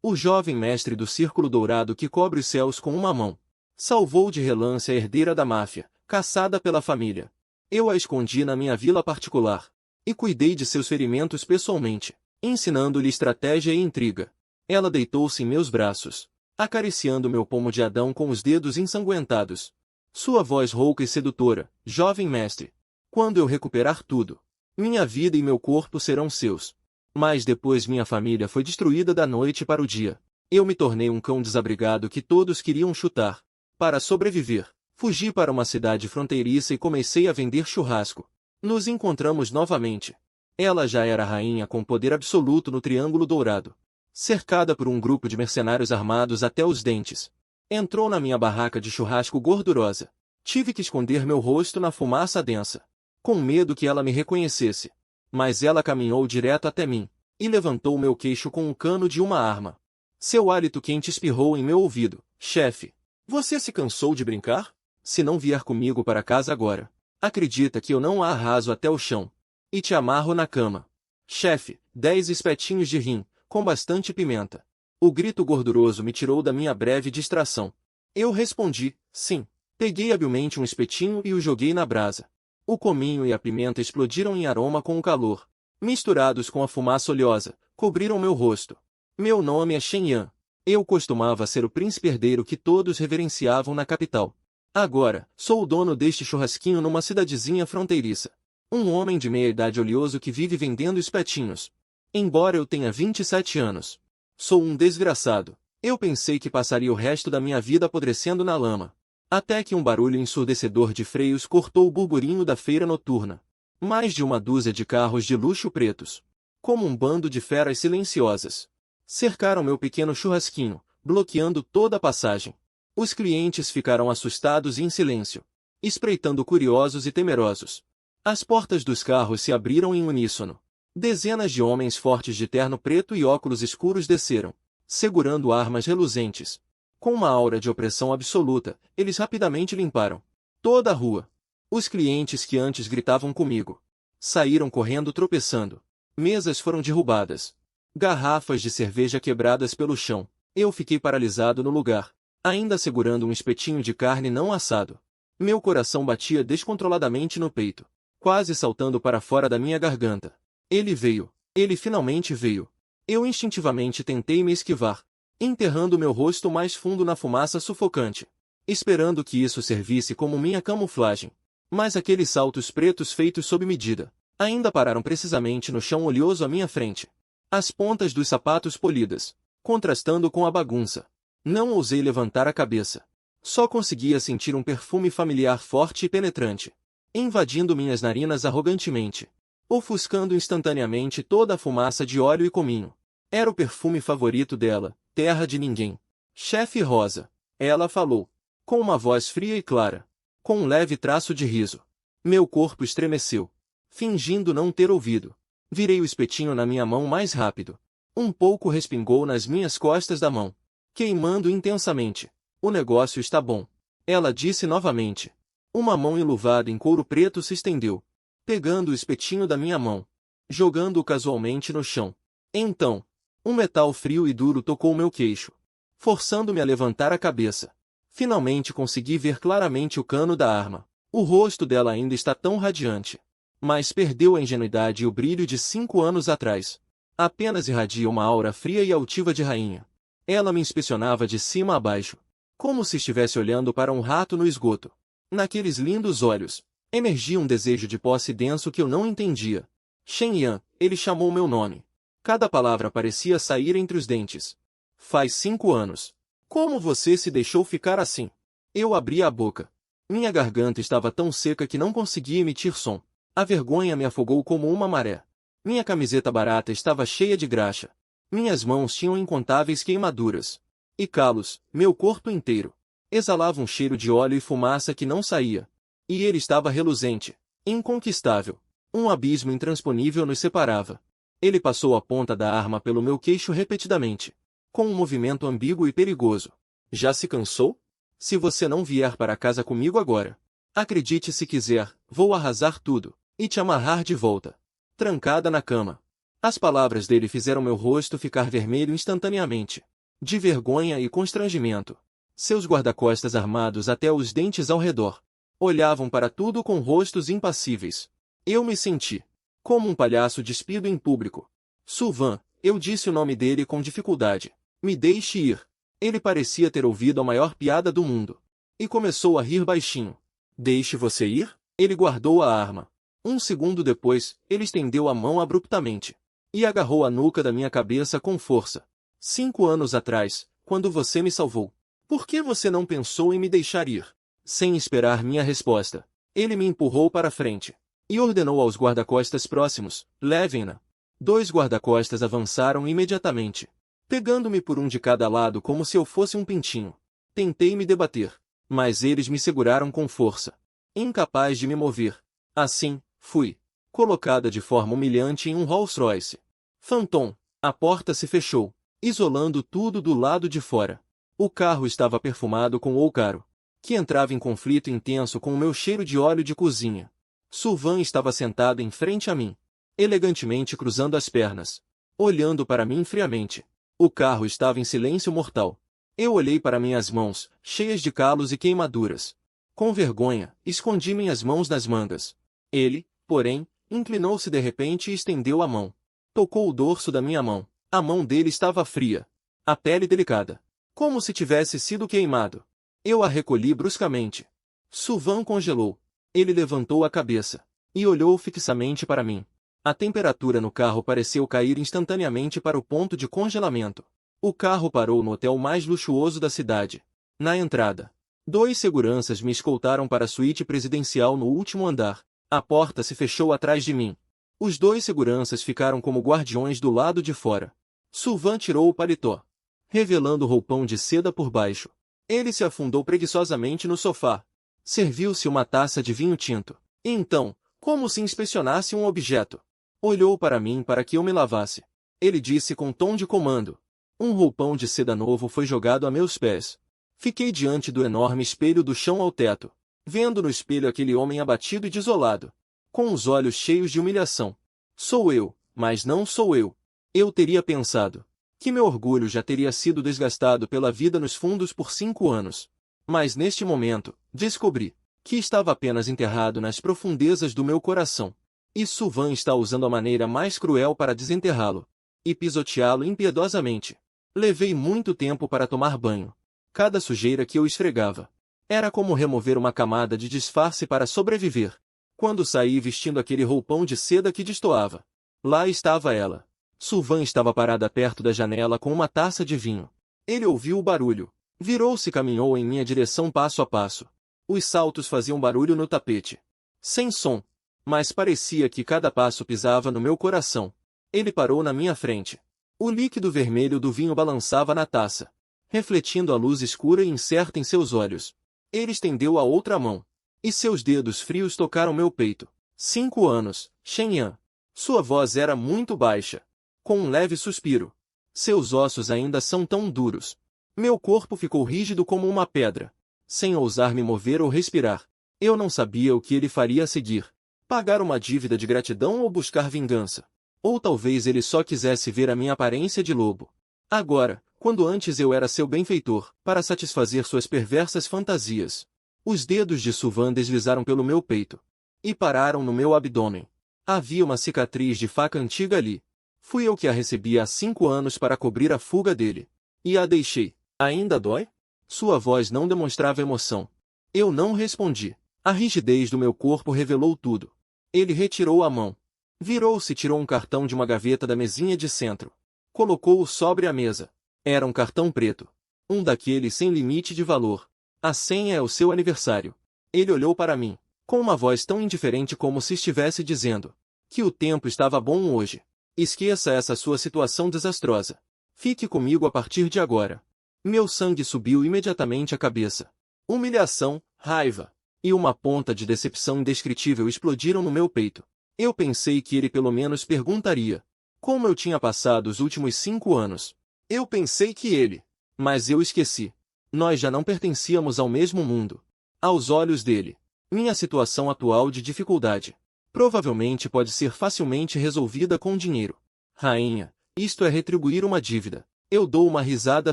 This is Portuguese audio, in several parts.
O jovem mestre do círculo dourado que cobre os céus com uma mão. Salvou de relance a herdeira da máfia, caçada pela família. Eu a escondi na minha vila particular. E cuidei de seus ferimentos pessoalmente, ensinando-lhe estratégia e intriga. Ela deitou-se em meus braços, acariciando meu pomo de Adão com os dedos ensanguentados. Sua voz rouca e sedutora: jovem mestre, quando eu recuperar tudo, minha vida e meu corpo serão seus. Mas depois minha família foi destruída da noite para o dia. Eu me tornei um cão desabrigado que todos queriam chutar. Para sobreviver, fugi para uma cidade fronteiriça e comecei a vender churrasco. Nos encontramos novamente. Ela já era rainha com poder absoluto no Triângulo Dourado. Cercada por um grupo de mercenários armados até os dentes. Entrou na minha barraca de churrasco gordurosa. Tive que esconder meu rosto na fumaça densa, com medo que ela me reconhecesse. Mas ela caminhou direto até mim, e levantou meu queixo com o cano de uma arma. Seu hálito quente espirrou em meu ouvido. Chefe, você se cansou de brincar? Se não vier comigo para casa agora, acredita que eu não a arraso até o chão. E te amarro na cama. Chefe, 10 espetinhos de rim, com bastante pimenta. O grito gorduroso me tirou da minha breve distração. Eu respondi, sim. Peguei habilmente um espetinho e o joguei na brasa. O cominho e a pimenta explodiram em aroma com o calor. Misturados com a fumaça oleosa, cobriram meu rosto. Meu nome é Shen Yan. Eu costumava ser o príncipe herdeiro que todos reverenciavam na capital. Agora, sou o dono deste churrasquinho numa cidadezinha fronteiriça. Um homem de meia-idade oleoso que vive vendendo espetinhos. Embora eu tenha 27 anos. Sou um desgraçado. Eu pensei que passaria o resto da minha vida apodrecendo na lama. Até que um barulho ensurdecedor de freios cortou o burburinho da feira noturna. Mais de uma dúzia de carros de luxo pretos, como um bando de feras silenciosas, cercaram meu pequeno churrasquinho, bloqueando toda a passagem. Os clientes ficaram assustados e em silêncio, espreitando curiosos e temerosos. As portas dos carros se abriram em uníssono. Dezenas de homens fortes de terno preto e óculos escuros desceram, segurando armas reluzentes. Com uma aura de opressão absoluta, eles rapidamente limparam toda a rua. Os clientes que antes gritavam comigo saíram correndo tropeçando. Mesas foram derrubadas. Garrafas de cerveja quebradas pelo chão. Eu fiquei paralisado no lugar, ainda segurando um espetinho de carne não assado. Meu coração batia descontroladamente no peito, quase saltando para fora da minha garganta. Ele veio. Ele finalmente veio. Eu instintivamente tentei me esquivar, enterrando meu rosto mais fundo na fumaça sufocante, esperando que isso servisse como minha camuflagem. Mas aqueles saltos pretos feitos sob medida ainda pararam precisamente no chão oleoso à minha frente. As pontas dos sapatos polidas, contrastando com a bagunça. Não ousei levantar a cabeça. Só conseguia sentir um perfume familiar forte e penetrante, invadindo minhas narinas arrogantemente, ofuscando instantaneamente toda a fumaça de óleo e cominho. Era o perfume favorito dela, terra de ninguém. Chefe Rosa, ela falou, com uma voz fria e clara, com um leve traço de riso. Meu corpo estremeceu, fingindo não ter ouvido. Virei o espetinho na minha mão mais rápido. Um pouco respingou nas minhas costas da mão, queimando intensamente. O negócio está bom, ela disse novamente. Uma mão enluvada em couro preto se estendeu, pegando o espetinho da minha mão, jogando-o casualmente no chão. Então, um metal frio e duro tocou meu queixo, forçando-me a levantar a cabeça. Finalmente consegui ver claramente o cano da arma. O rosto dela ainda está tão radiante, mas perdeu a ingenuidade e o brilho de 5 anos atrás. Apenas irradia uma aura fria e altiva de rainha. Ela me inspecionava de cima a baixo, como se estivesse olhando para um rato no esgoto. Naqueles lindos olhos, emergia um desejo de posse denso que eu não entendia. Shen Yan, ele chamou meu nome. Cada palavra parecia sair entre os dentes. Faz 5 anos. Como você se deixou ficar assim? Eu abri a boca. Minha garganta estava tão seca que não conseguia emitir som. A vergonha me afogou como uma maré. Minha camiseta barata estava cheia de graxa. Minhas mãos tinham incontáveis queimaduras. E calos, meu corpo inteiro exalava um cheiro de óleo e fumaça que não saía. E ele estava reluzente, inconquistável. Um abismo intransponível nos separava. Ele passou a ponta da arma pelo meu queixo repetidamente, com um movimento ambíguo e perigoso. Já se cansou? Se você não vier para casa comigo agora, acredite se quiser, vou arrasar tudo, e te amarrar de volta, trancada na cama. As palavras dele fizeram meu rosto ficar vermelho instantaneamente. de vergonha e constrangimento. Seus guarda-costas armados até os dentes ao redor olhavam para tudo com rostos impassíveis. Eu me senti como um palhaço despido em público. Sylvain, eu disse o nome dele com dificuldade. Me deixe ir. Ele parecia ter ouvido a maior piada do mundo. E começou a rir baixinho. Deixe você ir? Ele guardou a arma. Um segundo depois, ele estendeu a mão abruptamente e agarrou a nuca da minha cabeça com força. 5 anos atrás, quando você me salvou, por que você não pensou em me deixar ir? Sem esperar minha resposta, ele me empurrou para frente e ordenou aos guarda-costas próximos: levem-na. 2 guarda-costas avançaram imediatamente, pegando-me por um de cada lado como se eu fosse um pintinho. Tentei me debater, mas eles me seguraram com força, incapaz de me mover. Assim, fui colocada de forma humilhante em um Rolls-Royce Phantom. A porta se fechou, isolando tudo do lado de fora. O carro estava perfumado com oucaro, que entrava em conflito intenso com o meu cheiro de óleo de cozinha. Sylvain estava sentado em frente a mim, elegantemente cruzando as pernas, olhando para mim friamente. O carro estava em silêncio mortal. Eu olhei para minhas mãos, cheias de calos e queimaduras. Com vergonha, escondi minhas mãos nas mangas. Ele, porém, inclinou-se de repente e estendeu a mão. Tocou o dorso da minha mão. A mão dele estava fria, a pele delicada, como se tivesse sido queimado. Eu a recolhi bruscamente. Sylvain congelou. Ele levantou a cabeça e olhou fixamente para mim. A temperatura no carro pareceu cair instantaneamente para o ponto de congelamento. O carro parou no hotel mais luxuoso da cidade. Na entrada, 2 seguranças me escoltaram para a suíte presidencial no último andar. A porta se fechou atrás de mim. Os 2 seguranças ficaram como guardiões do lado de fora. Sylvain tirou o paletó, revelando o roupão de seda por baixo. Ele se afundou preguiçosamente no sofá. Serviu-se uma taça de vinho tinto. E então, como se inspecionasse um objeto, olhou para mim para que eu me lavasse. Ele disse com tom de comando. Um roupão de seda novo foi jogado a meus pés. Fiquei diante do enorme espelho do chão ao teto, vendo no espelho aquele homem abatido e desolado, com os olhos cheios de humilhação. Sou eu, mas não sou eu. Eu teria pensado que meu orgulho já teria sido desgastado pela vida nos fundos por 5 anos. Mas neste momento, descobri que estava apenas enterrado nas profundezas do meu coração. E Sylvain está usando a maneira mais cruel para desenterrá-lo e pisoteá-lo impiedosamente. Levei muito tempo para tomar banho. Cada sujeira que eu esfregava era como remover uma camada de disfarce para sobreviver. Quando saí vestindo aquele roupão de seda que destoava, lá estava ela. Sylvain estava parada perto da janela com uma taça de vinho. Ele ouviu o barulho, virou-se e caminhou em minha direção passo a passo. Os saltos faziam barulho no tapete, sem som, mas parecia que cada passo pisava no meu coração. Ele parou na minha frente. O líquido vermelho do vinho balançava na taça, refletindo a luz escura e incerta em seus olhos. Ele estendeu a outra mão, e seus dedos frios tocaram meu peito. 5 anos, Shen-Yan. Sua voz era muito baixa, com um leve suspiro. Seus ossos ainda são tão duros. Meu corpo ficou rígido como uma pedra, sem ousar me mover ou respirar. Eu não sabia o que ele faria a seguir. Pagar uma dívida de gratidão ou buscar vingança. Ou talvez ele só quisesse ver a minha aparência de lobo. Agora, quando antes eu era seu benfeitor, para satisfazer suas perversas fantasias. Os dedos de Sylvain deslizaram pelo meu peito e pararam no meu abdômen. Havia uma cicatriz de faca antiga ali. Fui eu que a recebi há 5 anos para cobrir a fuga dele. E a deixei. Ainda dói? Sua voz não demonstrava emoção. Eu não respondi. A rigidez do meu corpo revelou tudo. Ele retirou a mão. Virou-se e tirou um cartão de uma gaveta da mesinha de centro. Colocou-o sobre a mesa. Era um cartão preto. Um daqueles sem limite de valor. A senha é o seu aniversário. Ele olhou para mim, com uma voz tão indiferente como se estivesse dizendo que o tempo estava bom hoje. Esqueça essa sua situação desastrosa. Fique comigo a partir de agora. Meu sangue subiu imediatamente à cabeça. Humilhação, raiva e uma ponta de decepção indescritível explodiram no meu peito. Eu pensei que ele pelo menos perguntaria como eu tinha passado os últimos 5 anos. Eu pensei que ele... Mas eu esqueci. Nós já não pertencíamos ao mesmo mundo. Aos olhos dele, minha situação atual de dificuldade provavelmente pode ser facilmente resolvida com dinheiro. Rainha, isto é retribuir uma dívida. Eu dou uma risada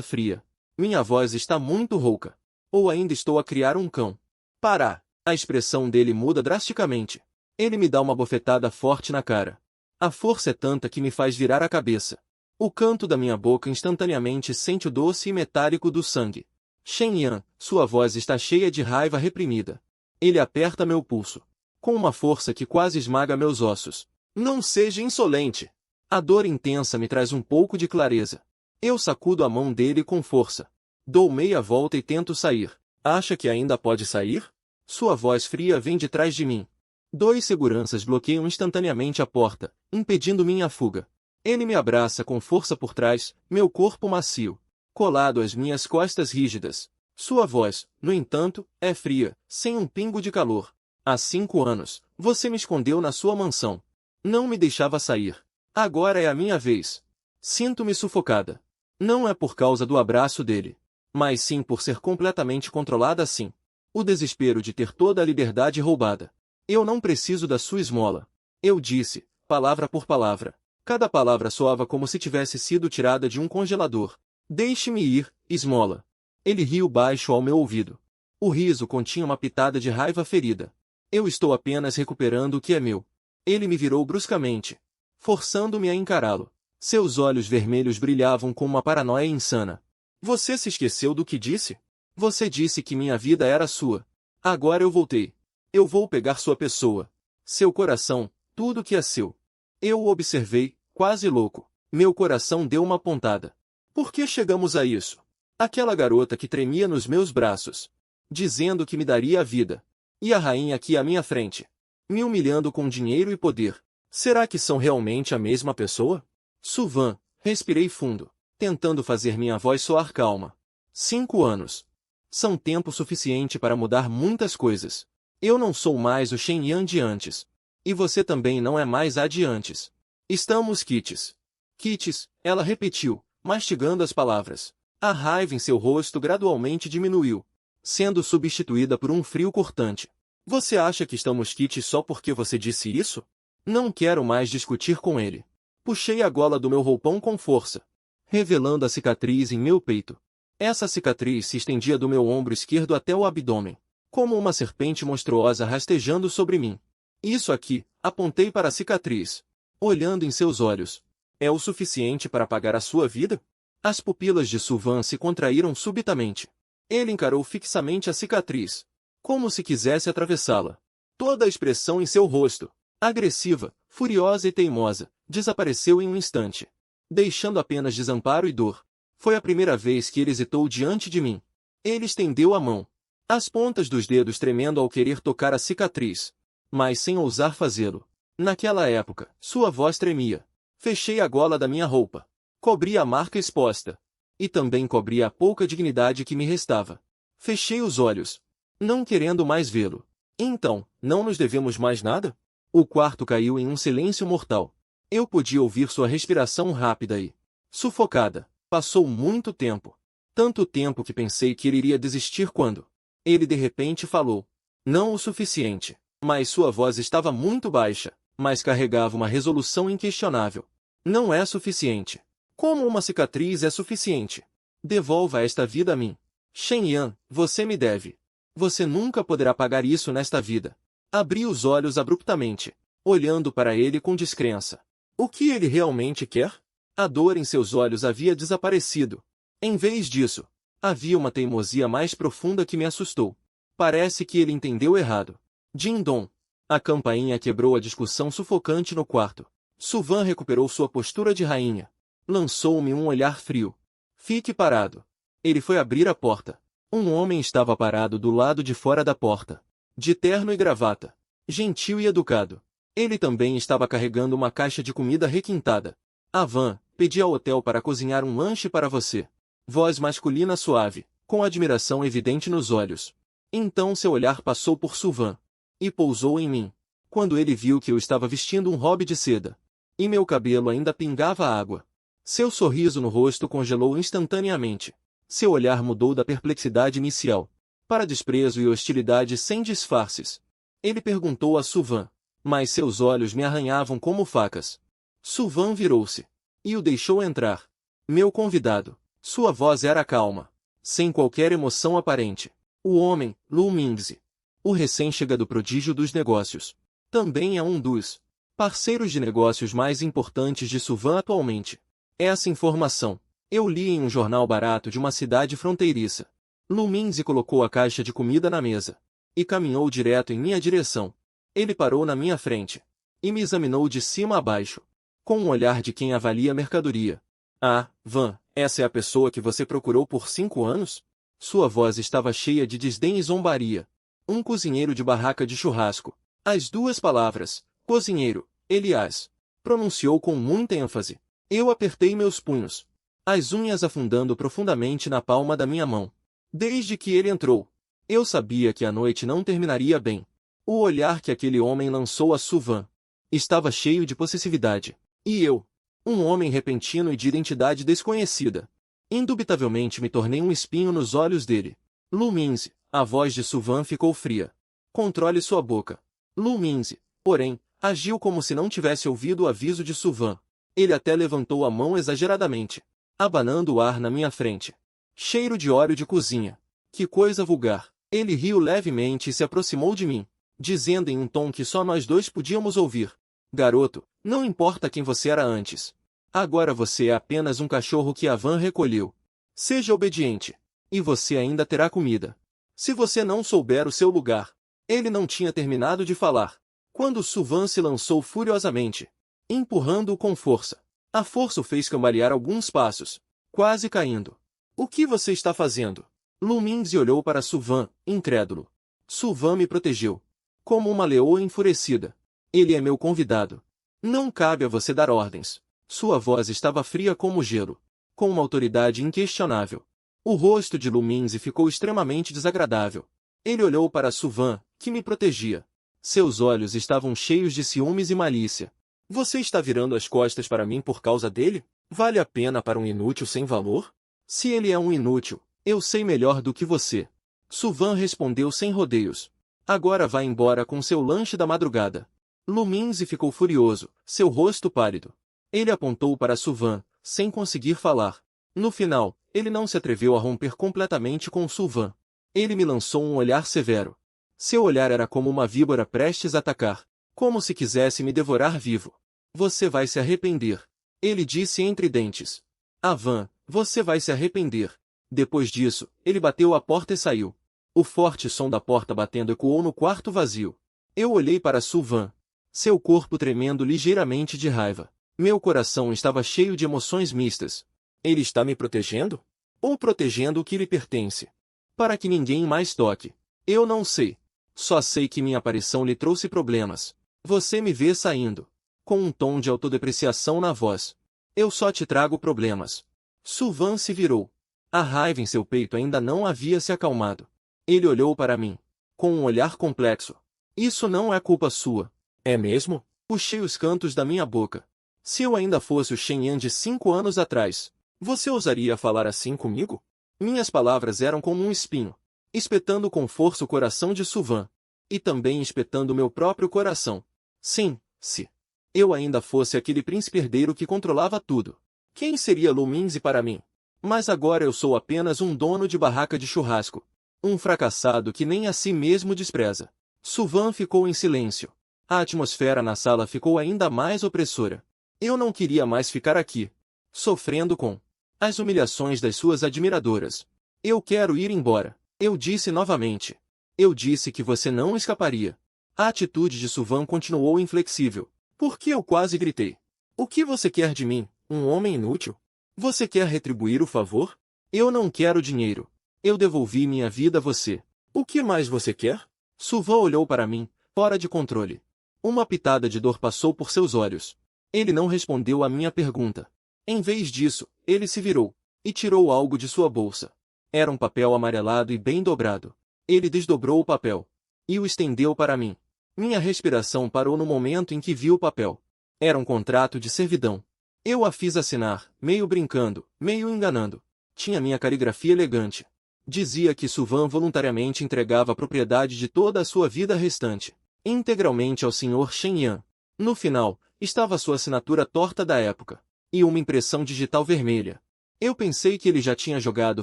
fria. Minha voz está muito rouca. Ou ainda estou a criar um cão. Pará! A expressão dele muda drasticamente. Ele me dá uma bofetada forte na cara. A força é tanta que me faz virar a cabeça. O canto da minha boca instantaneamente sente o doce e metálico do sangue. Shen Yan, sua voz está cheia de raiva reprimida. Ele aperta meu pulso. Com uma força que quase esmaga meus ossos. Não seja insolente! A dor intensa me traz um pouco de clareza. Eu sacudo a mão dele com força. Dou meia volta e tento sair. Acha que ainda pode sair? Sua voz fria vem de trás de mim. 2 seguranças bloqueiam instantaneamente a porta, impedindo minha fuga. Ele me abraça com força por trás, meu corpo macio, colado às minhas costas rígidas. Sua voz, no entanto, é fria, sem um pingo de calor. Há 5 anos, você me escondeu na sua mansão. Não me deixava sair. Agora é a minha vez. Sinto-me sufocada. Não é por causa do abraço dele, mas sim por ser completamente controlada assim. O desespero de ter toda a liberdade roubada. Eu não preciso da sua esmola. Eu disse, palavra por palavra. Cada palavra soava como se tivesse sido tirada de um congelador. Deixe-me ir, esmola. Ele riu baixo ao meu ouvido. O riso continha uma pitada de raiva ferida. Eu estou apenas recuperando o que é meu. Ele me virou bruscamente, forçando-me a encará-lo. Seus olhos vermelhos brilhavam com uma paranoia insana. Você se esqueceu do que disse? Você disse que minha vida era sua. Agora eu voltei. Eu vou pegar sua pessoa. Seu coração, tudo que é seu. Eu o observei, quase louco. Meu coração deu uma pontada. Por que chegamos a isso? Aquela garota que tremia nos meus braços, dizendo que me daria a vida. E a rainha aqui à minha frente, me humilhando com dinheiro e poder. Será que são realmente a mesma pessoa? Suvan, respirei fundo, tentando fazer minha voz soar calma. 5 anos. São tempo suficiente para mudar muitas coisas. Eu não sou mais o Shen Yan de antes. E você também não é mais a de antes. Estamos quites. Quites, ela repetiu, mastigando as palavras. A raiva em seu rosto gradualmente diminuiu, sendo substituída por um frio cortante. Você acha que estamos quites só porque você disse isso? Não quero mais discutir com ele. Puxei a gola do meu roupão com força, revelando a cicatriz em meu peito. Essa cicatriz se estendia do meu ombro esquerdo até o abdômen, como uma serpente monstruosa rastejando sobre mim. Isso aqui, apontei para a cicatriz, olhando em seus olhos. É o suficiente para apagar a sua vida? As pupilas de Suvan se contraíram subitamente. Ele encarou fixamente a cicatriz, como se quisesse atravessá-la. Toda a expressão em seu rosto, agressiva, furiosa e teimosa, desapareceu em um instante, deixando apenas desamparo e dor. Foi a primeira vez que ele hesitou diante de mim. Ele estendeu a mão, as pontas dos dedos tremendo ao querer tocar a cicatriz, mas sem ousar fazê-lo. Naquela época, sua voz tremia. Fechei a gola da minha roupa. Cobri a marca exposta. E também cobri a pouca dignidade que me restava. Fechei os olhos, não querendo mais vê-lo. Então, não nos devemos mais nada? O quarto caiu em um silêncio mortal. Eu podia ouvir sua respiração rápida e sufocada. Passou muito tempo. Tanto tempo que pensei que ele iria desistir quando ele de repente falou. Não o suficiente. Mas sua voz estava muito baixa, mas carregava uma resolução inquestionável. Não é suficiente. Como uma cicatriz é suficiente? Devolva esta vida a mim. Shen Yan, você me deve. Você nunca poderá pagar isso nesta vida. Abri os olhos abruptamente, olhando para ele com descrença. O que ele realmente quer? A dor em seus olhos havia desaparecido. Em vez disso, havia uma teimosia mais profunda que me assustou. Parece que ele entendeu errado. Ding-dong. A campainha quebrou a discussão sufocante no quarto. Suvan recuperou sua postura de rainha. Lançou-me um olhar frio. Fique parado. Ele foi abrir a porta. Um homem estava parado do lado de fora da porta, de terno e gravata, gentil e educado. Ele também estava carregando uma caixa de comida requintada. Avan, pedi ao hotel para cozinhar um lanche para você. Voz masculina suave, com admiração evidente nos olhos. Então seu olhar passou por Suvan e pousou em mim. Quando ele viu que eu estava vestindo um robe de seda, e meu cabelo ainda pingava água, seu sorriso no rosto congelou instantaneamente. Seu olhar mudou da perplexidade inicial para desprezo e hostilidade sem disfarces. Ele perguntou a Suvan, mas seus olhos me arranhavam como facas. Suvan virou-se e o deixou entrar. Meu convidado. Sua voz era calma, sem qualquer emoção aparente. O homem, Lu Mingzi. O recém-chegado prodígio dos negócios. Também é um dos parceiros de negócios mais importantes de Suvan atualmente. Essa informação eu li em um jornal barato de uma cidade fronteiriça. Lu Mingzi colocou a caixa de comida na mesa e caminhou direto em minha direção. Ele parou na minha frente e me examinou de cima a baixo, com um olhar de quem avalia a mercadoria. Ah, Van, essa é a pessoa que você procurou por 5 anos? Sua voz estava cheia de desdém e zombaria. Um cozinheiro de barraca de churrasco. As duas palavras, cozinheiro, Elias, pronunciou com muita ênfase. Eu apertei meus punhos, as unhas afundando profundamente na palma da minha mão. Desde que ele entrou, eu sabia que a noite não terminaria bem. O olhar que aquele homem lançou a Suvan estava cheio de possessividade. E eu, um homem repentino e de identidade desconhecida, indubitavelmente me tornei um espinho nos olhos dele. Lu Mingzi, a voz de Suvan ficou fria. Controle sua boca. Lu Mingzi, porém, agiu como se não tivesse ouvido o aviso de Suvan. Ele até levantou a mão exageradamente, abanando o ar na minha frente. Cheiro de óleo de cozinha. Que coisa vulgar. Ele riu levemente e se aproximou de mim, dizendo em um tom que só nós dois podíamos ouvir. Garoto, não importa quem você era antes. Agora você é apenas um cachorro que a van recolheu. Seja obediente, e você ainda terá comida. Se você não souber o seu lugar. Ele não tinha terminado de falar, quando Suvan se lançou furiosamente, empurrando-o com força. A força o fez cambalear alguns passos, quase caindo. O que você está fazendo? Lu Mingzi olhou para Suvan, incrédulo. Suvan me protegeu, como uma leoa enfurecida. Ele é meu convidado. Não cabe a você dar ordens. Sua voz estava fria como gelo, com uma autoridade inquestionável. O rosto de Lu Mingzi ficou extremamente desagradável. Ele olhou para Suvan, que me protegia. Seus olhos estavam cheios de ciúmes e malícia. Você está virando as costas para mim por causa dele? Vale a pena para um inútil sem valor? Se ele é um inútil, eu sei melhor do que você. Suvan respondeu sem rodeios. Agora vá embora com seu lanche da madrugada. Lu Mingzi ficou furioso, seu rosto pálido. Ele apontou para Suvan, sem conseguir falar. No final, ele não se atreveu a romper completamente com Suvan. Ele me lançou um olhar severo. Seu olhar era como uma víbora prestes a atacar, como se quisesse me devorar vivo. Você vai se arrepender. Ele disse entre dentes. Ah, Van, você vai se arrepender. Depois disso, ele bateu a porta e saiu. O forte som da porta batendo ecoou no quarto vazio. Eu olhei para Suvan, seu corpo tremendo ligeiramente de raiva. Meu coração estava cheio de emoções mistas. Ele está me protegendo? Ou protegendo o que lhe pertence? Para que ninguém mais toque. Eu não sei. Só sei que minha aparição lhe trouxe problemas. Você me vê saindo, com um tom de autodepreciação na voz. Eu só te trago problemas. Suvan se virou. A raiva em seu peito ainda não havia se acalmado. Ele olhou para mim, com um olhar complexo. Isso não é culpa sua. É mesmo? Puxei os cantos da minha boca. Se eu ainda fosse o Shen Yan de 5 anos atrás, você ousaria falar assim comigo? Minhas palavras eram como um espinho, espetando com força o coração de Suvan, e também espetando meu próprio coração. Sim, se eu ainda fosse aquele príncipe herdeiro que controlava tudo, quem seria Lu Mingzi para mim? Mas agora eu sou apenas um dono de barraca de churrasco, um fracassado que nem a si mesmo despreza. Suvan ficou em silêncio. A atmosfera na sala ficou ainda mais opressora. Eu não queria mais ficar aqui, sofrendo com as humilhações das suas admiradoras. Eu quero ir embora. Eu disse novamente. Eu disse que você não escaparia. A atitude de Suvan continuou inflexível. Por que eu quase gritei? O que você quer de mim, um homem inútil? Você quer retribuir o favor? Eu não quero dinheiro. Eu devolvi minha vida a você. O que mais você quer? Suvan olhou para mim, fora de controle. Uma pitada de dor passou por seus olhos. Ele não respondeu à minha pergunta. Em vez disso, ele se virou e tirou algo de sua bolsa. Era um papel amarelado e bem dobrado. Ele desdobrou o papel e o estendeu para mim. Minha respiração parou no momento em que vi o papel. Era um contrato de servidão. Eu a fiz assinar, meio brincando, meio enganando. Tinha minha caligrafia elegante. Dizia que Suvan voluntariamente entregava a propriedade de toda a sua vida restante, integralmente ao Sr. Shen Yan. No final, estava sua assinatura torta da época, e uma impressão digital vermelha. Eu pensei que ele já tinha jogado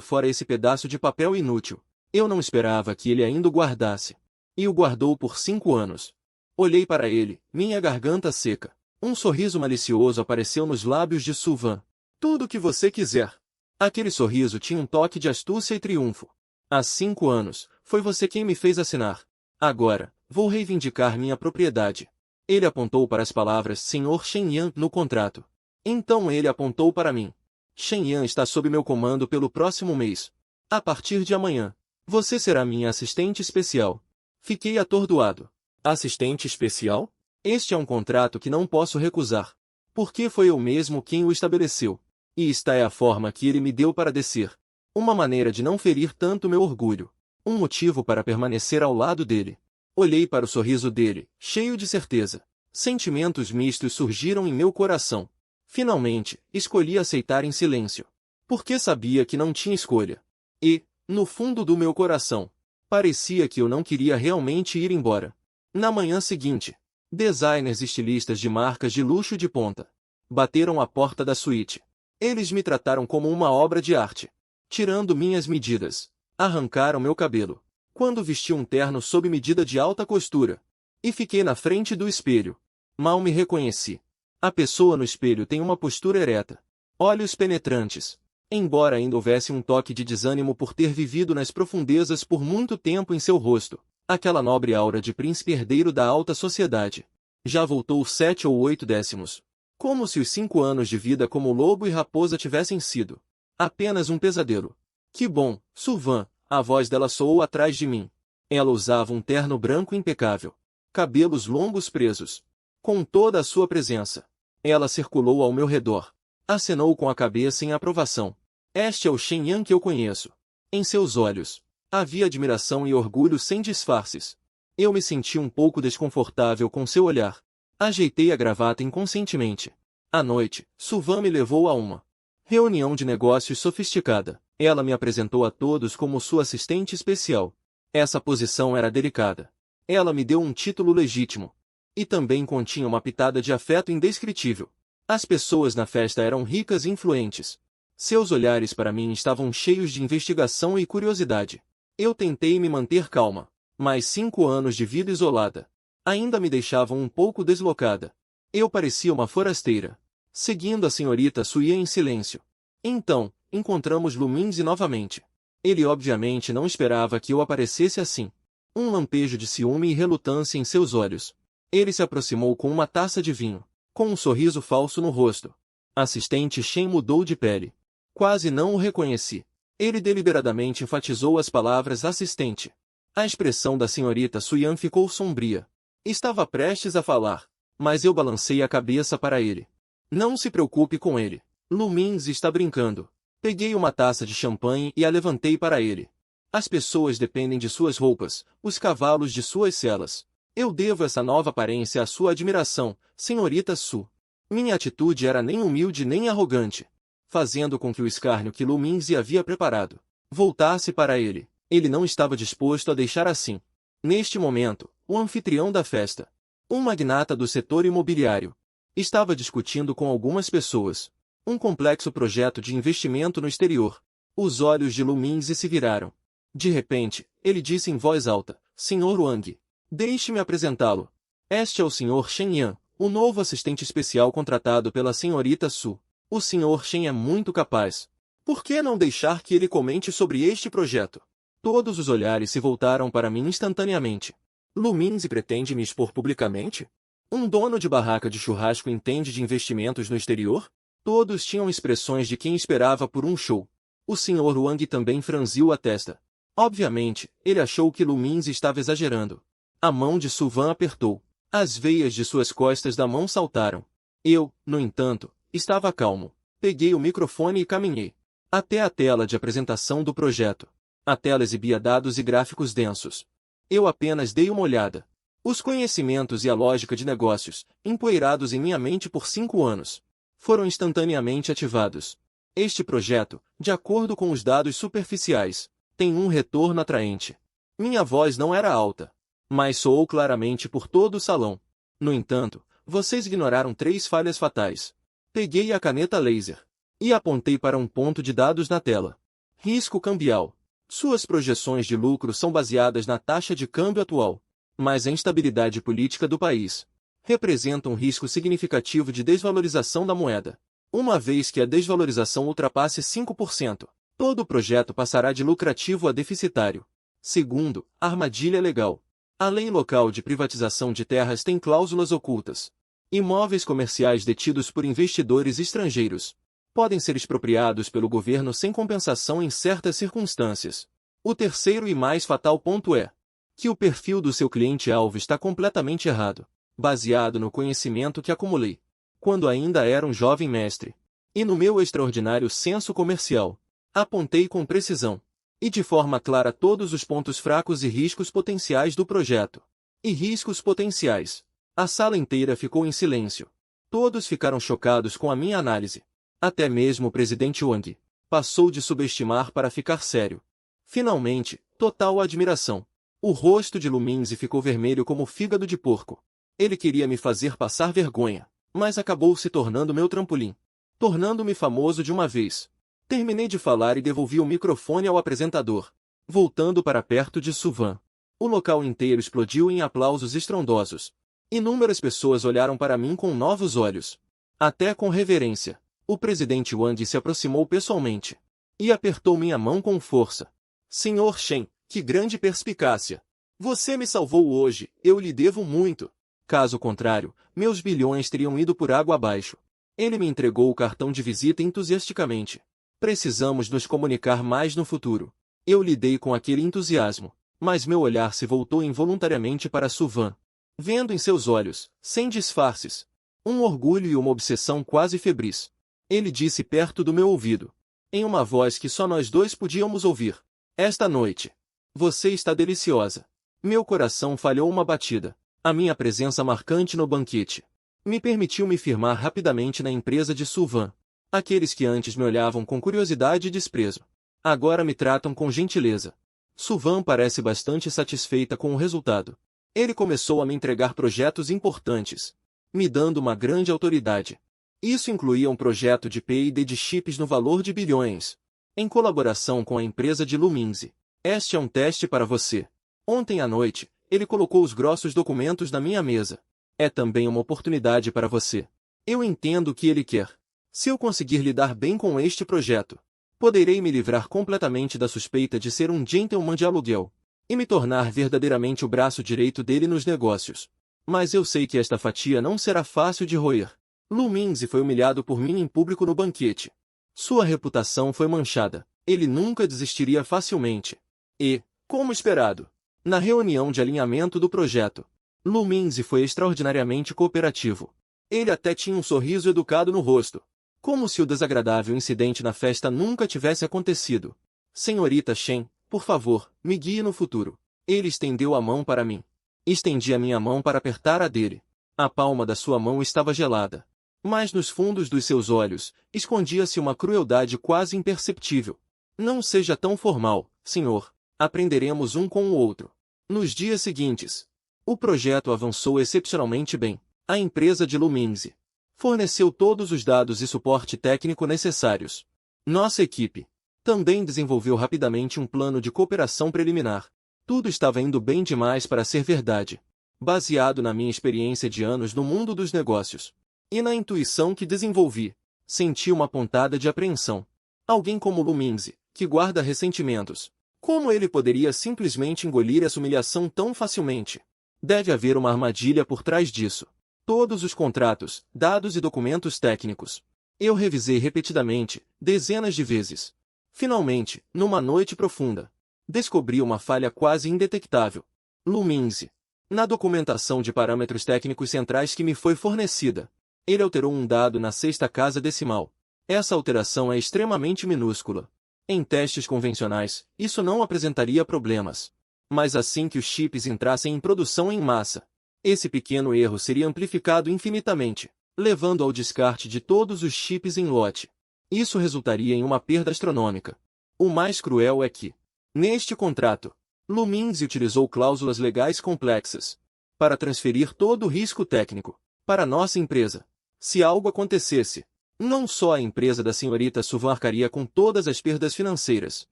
fora esse pedaço de papel inútil. Eu não esperava que ele ainda o guardasse. E o guardou por 5 anos. Olhei para ele, minha garganta seca. Um sorriso malicioso apareceu nos lábios de Suvan. Tudo o que você quiser. Aquele sorriso tinha um toque de astúcia e triunfo. Há 5 anos, foi você quem me fez assinar. Agora, vou reivindicar minha propriedade. Ele apontou para as palavras Sr. Shen-Yan no contrato. Então ele apontou para mim. Shen-Yan está sob meu comando pelo próximo mês. A partir de amanhã, você será minha assistente especial. Fiquei atordoado. Assistente especial? Este é um contrato que não posso recusar. Porque foi eu mesmo quem o estabeleceu. E esta é a forma que ele me deu para descer. Uma maneira de não ferir tanto meu orgulho. Um motivo para permanecer ao lado dele. Olhei para o sorriso dele, cheio de certeza. Sentimentos mistos surgiram em meu coração. Finalmente, escolhi aceitar em silêncio. Porque sabia que não tinha escolha. E, no fundo do meu coração, parecia que eu não queria realmente ir embora. Na manhã seguinte, designers e estilistas de marcas de luxo de ponta bateram à porta da suíte. Eles me trataram como uma obra de arte. Tirando minhas medidas, arrancaram meu cabelo. Quando vesti um terno sob medida de alta costura. E fiquei na frente do espelho. Mal me reconheci. A pessoa no espelho tem uma postura ereta. Olhos penetrantes. Embora ainda houvesse um toque de desânimo por ter vivido nas profundezas por muito tempo em seu rosto, aquela nobre aura de príncipe herdeiro da alta sociedade já voltou 7 ou 8 décimos. Como se os 5 anos de vida como lobo e raposa tivessem sido apenas um pesadelo. Que bom, Suvan, a voz dela soou atrás de mim. Ela usava um terno branco impecável, cabelos longos presos. Com toda a sua presença, ela circulou ao meu redor. Acenou com a cabeça em aprovação. Este é o Shen-Yan que eu conheço. Em seus olhos, havia admiração e orgulho sem disfarces. Eu me senti um pouco desconfortável com seu olhar. Ajeitei a gravata inconscientemente. À noite, Suvan me levou a uma reunião de negócios sofisticada. Ela me apresentou a todos como sua assistente especial. Essa posição era delicada. Ela me deu um título legítimo. E também continha uma pitada de afeto indescritível. As pessoas na festa eram ricas e influentes. Seus olhares para mim estavam cheios de investigação e curiosidade. Eu tentei me manter calma. Mas 5 anos de vida isolada ainda me deixavam um pouco deslocada. Eu parecia uma forasteira, seguindo a senhorita Suyan em silêncio. Então, encontramos Luminzi novamente. Ele obviamente não esperava que eu aparecesse assim. Um lampejo de ciúme e relutância em seus olhos. Ele se aproximou com uma taça de vinho, com um sorriso falso no rosto. Assistente Shen mudou de pele. Quase não o reconheci. Ele deliberadamente enfatizou as palavras assistente. A expressão da senhorita Suyan ficou sombria. Estava prestes a falar, mas eu balancei a cabeça para ele. Não se preocupe com ele. Lumins está brincando. Peguei uma taça de champanhe e a levantei para ele. As pessoas dependem de suas roupas, os cavalos de suas celas. Eu devo essa nova aparência à sua admiração, senhorita Su. Minha atitude era nem humilde nem arrogante, fazendo com que o escárnio que Luminzi havia preparado voltasse para ele. Ele não estava disposto a deixar assim. Neste momento, o anfitrião da festa, um magnata do setor imobiliário, estava discutindo com algumas pessoas um complexo projeto de investimento no exterior. Os olhos de Luminzi se viraram. De repente, ele disse em voz alta, Sr. Wang, deixe-me apresentá-lo. Este é o Sr. Shen Yan, o novo assistente especial contratado pela senhorita Su. O Sr. Shen é muito capaz. Por que não deixar que ele comente sobre este projeto? Todos os olhares se voltaram para mim instantaneamente. Luminzi pretende me expor publicamente? Um dono de barraca de churrasco entende de investimentos no exterior? Todos tinham expressões de quem esperava por um show. O Sr. Wang também franziu a testa. Obviamente, ele achou que Luminzi estava exagerando. A mão de Suvan apertou. As veias de suas costas da mão saltaram. Eu, no entanto, estava calmo. Peguei o microfone e caminhei até a tela de apresentação do projeto. A tela exibia dados e gráficos densos. Eu apenas dei uma olhada. Os conhecimentos e a lógica de negócios, empoeirados em minha mente por 5 anos, foram instantaneamente ativados. Este projeto, de acordo com os dados superficiais, tem um retorno atraente. Minha voz não era alta, mas soou claramente por todo o salão. No entanto, vocês ignoraram 3 falhas fatais. Peguei a caneta laser E apontei para um ponto de dados na tela. Risco cambial. Suas projeções de lucro são baseadas na taxa de câmbio atual, mas a instabilidade política do país representa um risco significativo de desvalorização da moeda. Uma vez que a desvalorização ultrapasse 5%, todo o projeto passará de lucrativo a deficitário. Segundo, armadilha legal. A lei local de privatização de terras tem cláusulas ocultas. Imóveis comerciais detidos por investidores estrangeiros podem ser expropriados pelo governo sem compensação em certas circunstâncias. O terceiro e mais fatal ponto é que o perfil do seu cliente-alvo está completamente errado, baseado no conhecimento que acumulei quando ainda era um jovem mestre. E no meu extraordinário senso comercial, apontei com precisão e de forma clara todos os pontos fracos e riscos potenciais do projeto. E riscos potenciais. A sala inteira ficou em silêncio. Todos ficaram chocados com a minha análise. Até mesmo o presidente Wang passou de subestimar para ficar sério. Finalmente, total admiração. O rosto de Luminzi ficou vermelho como fígado de porco. Ele queria me fazer passar vergonha, mas acabou se tornando meu trampolim, tornando-me famoso de uma vez. Terminei de falar e devolvi o microfone ao apresentador, voltando para perto de Suvan. O local inteiro explodiu em aplausos estrondosos. Inúmeras pessoas olharam para mim com novos olhos. Até com reverência. O presidente Wang se aproximou pessoalmente e apertou minha mão com força. Senhor Shen, que grande perspicácia! Você me salvou hoje, eu lhe devo muito. Caso contrário, meus bilhões teriam ido por água abaixo. Ele me entregou o cartão de visita entusiasticamente. Precisamos nos comunicar mais no futuro. Eu lidei com aquele entusiasmo, mas meu olhar se voltou involuntariamente para Suvan. Vendo em seus olhos, sem disfarces, um orgulho e uma obsessão quase febris. Ele disse perto do meu ouvido, em uma voz que só nós dois podíamos ouvir: esta noite, você está deliciosa. Meu coração falhou uma batida. A minha presença marcante no banquete me permitiu me firmar rapidamente na empresa de Suvan. Aqueles que antes me olhavam com curiosidade e desprezo, agora me tratam com gentileza. Suvan parece bastante satisfeita com o resultado. Ele começou a me entregar projetos importantes, me dando uma grande autoridade. Isso incluía um projeto de P&D de chips no valor de bilhões, em colaboração com a empresa de Luminzi. Este é um teste para você. Ontem à noite, ele colocou os grossos documentos na minha mesa. É também uma oportunidade para você. Eu entendo o que ele quer. Se eu conseguir lidar bem com este projeto, poderei me livrar completamente da suspeita de ser um gentleman de aluguel e me tornar verdadeiramente o braço direito dele nos negócios. Mas eu sei que esta fatia não será fácil de roer. Luminzi foi humilhado por mim em público no banquete. Sua reputação foi manchada. Ele nunca desistiria facilmente. E, como esperado, na reunião de alinhamento do projeto, Luminzi foi extraordinariamente cooperativo. Ele até tinha um sorriso educado no rosto, como se o desagradável incidente na festa nunca tivesse acontecido. Senhorita Shen, por favor, me guie no futuro. Ele estendeu a mão para mim. Estendi a minha mão para apertar a dele. A palma da sua mão estava gelada, mas nos fundos dos seus olhos escondia-se uma crueldade quase imperceptível. Não seja tão formal, senhor. Aprenderemos um com o outro. Nos dias seguintes, o projeto avançou excepcionalmente bem. A empresa de Luminzi forneceu todos os dados e suporte técnico necessários. Nossa equipe também desenvolveu rapidamente um plano de cooperação preliminar. Tudo estava indo bem demais para ser verdade, baseado na minha experiência de anos no mundo dos negócios e na intuição que desenvolvi. Senti uma pontada de apreensão. Alguém como Luminzi, que guarda ressentimentos, como ele poderia simplesmente engolir essa humilhação tão facilmente? Deve haver uma armadilha por trás disso. Todos os contratos, dados e documentos técnicos. Eu revisei repetidamente, dezenas de vezes. Finalmente, numa noite profunda, descobri uma falha quase indetectável. Luminzi. Na documentação de parâmetros técnicos centrais que me foi fornecida, ele alterou um dado na sexta casa decimal. Essa alteração é extremamente minúscula. Em testes convencionais, isso não apresentaria problemas. Mas assim que os chips entrassem em produção em massa, esse pequeno erro seria amplificado infinitamente, levando ao descarte de todos os chips em lote. Isso resultaria em uma perda astronômica. O mais cruel é que, neste contrato, Luminzi utilizou cláusulas legais complexas para transferir todo o risco técnico para nossa empresa. Se algo acontecesse, Não só a empresa da senhorita Suvan arcaria com todas as perdas financeiras,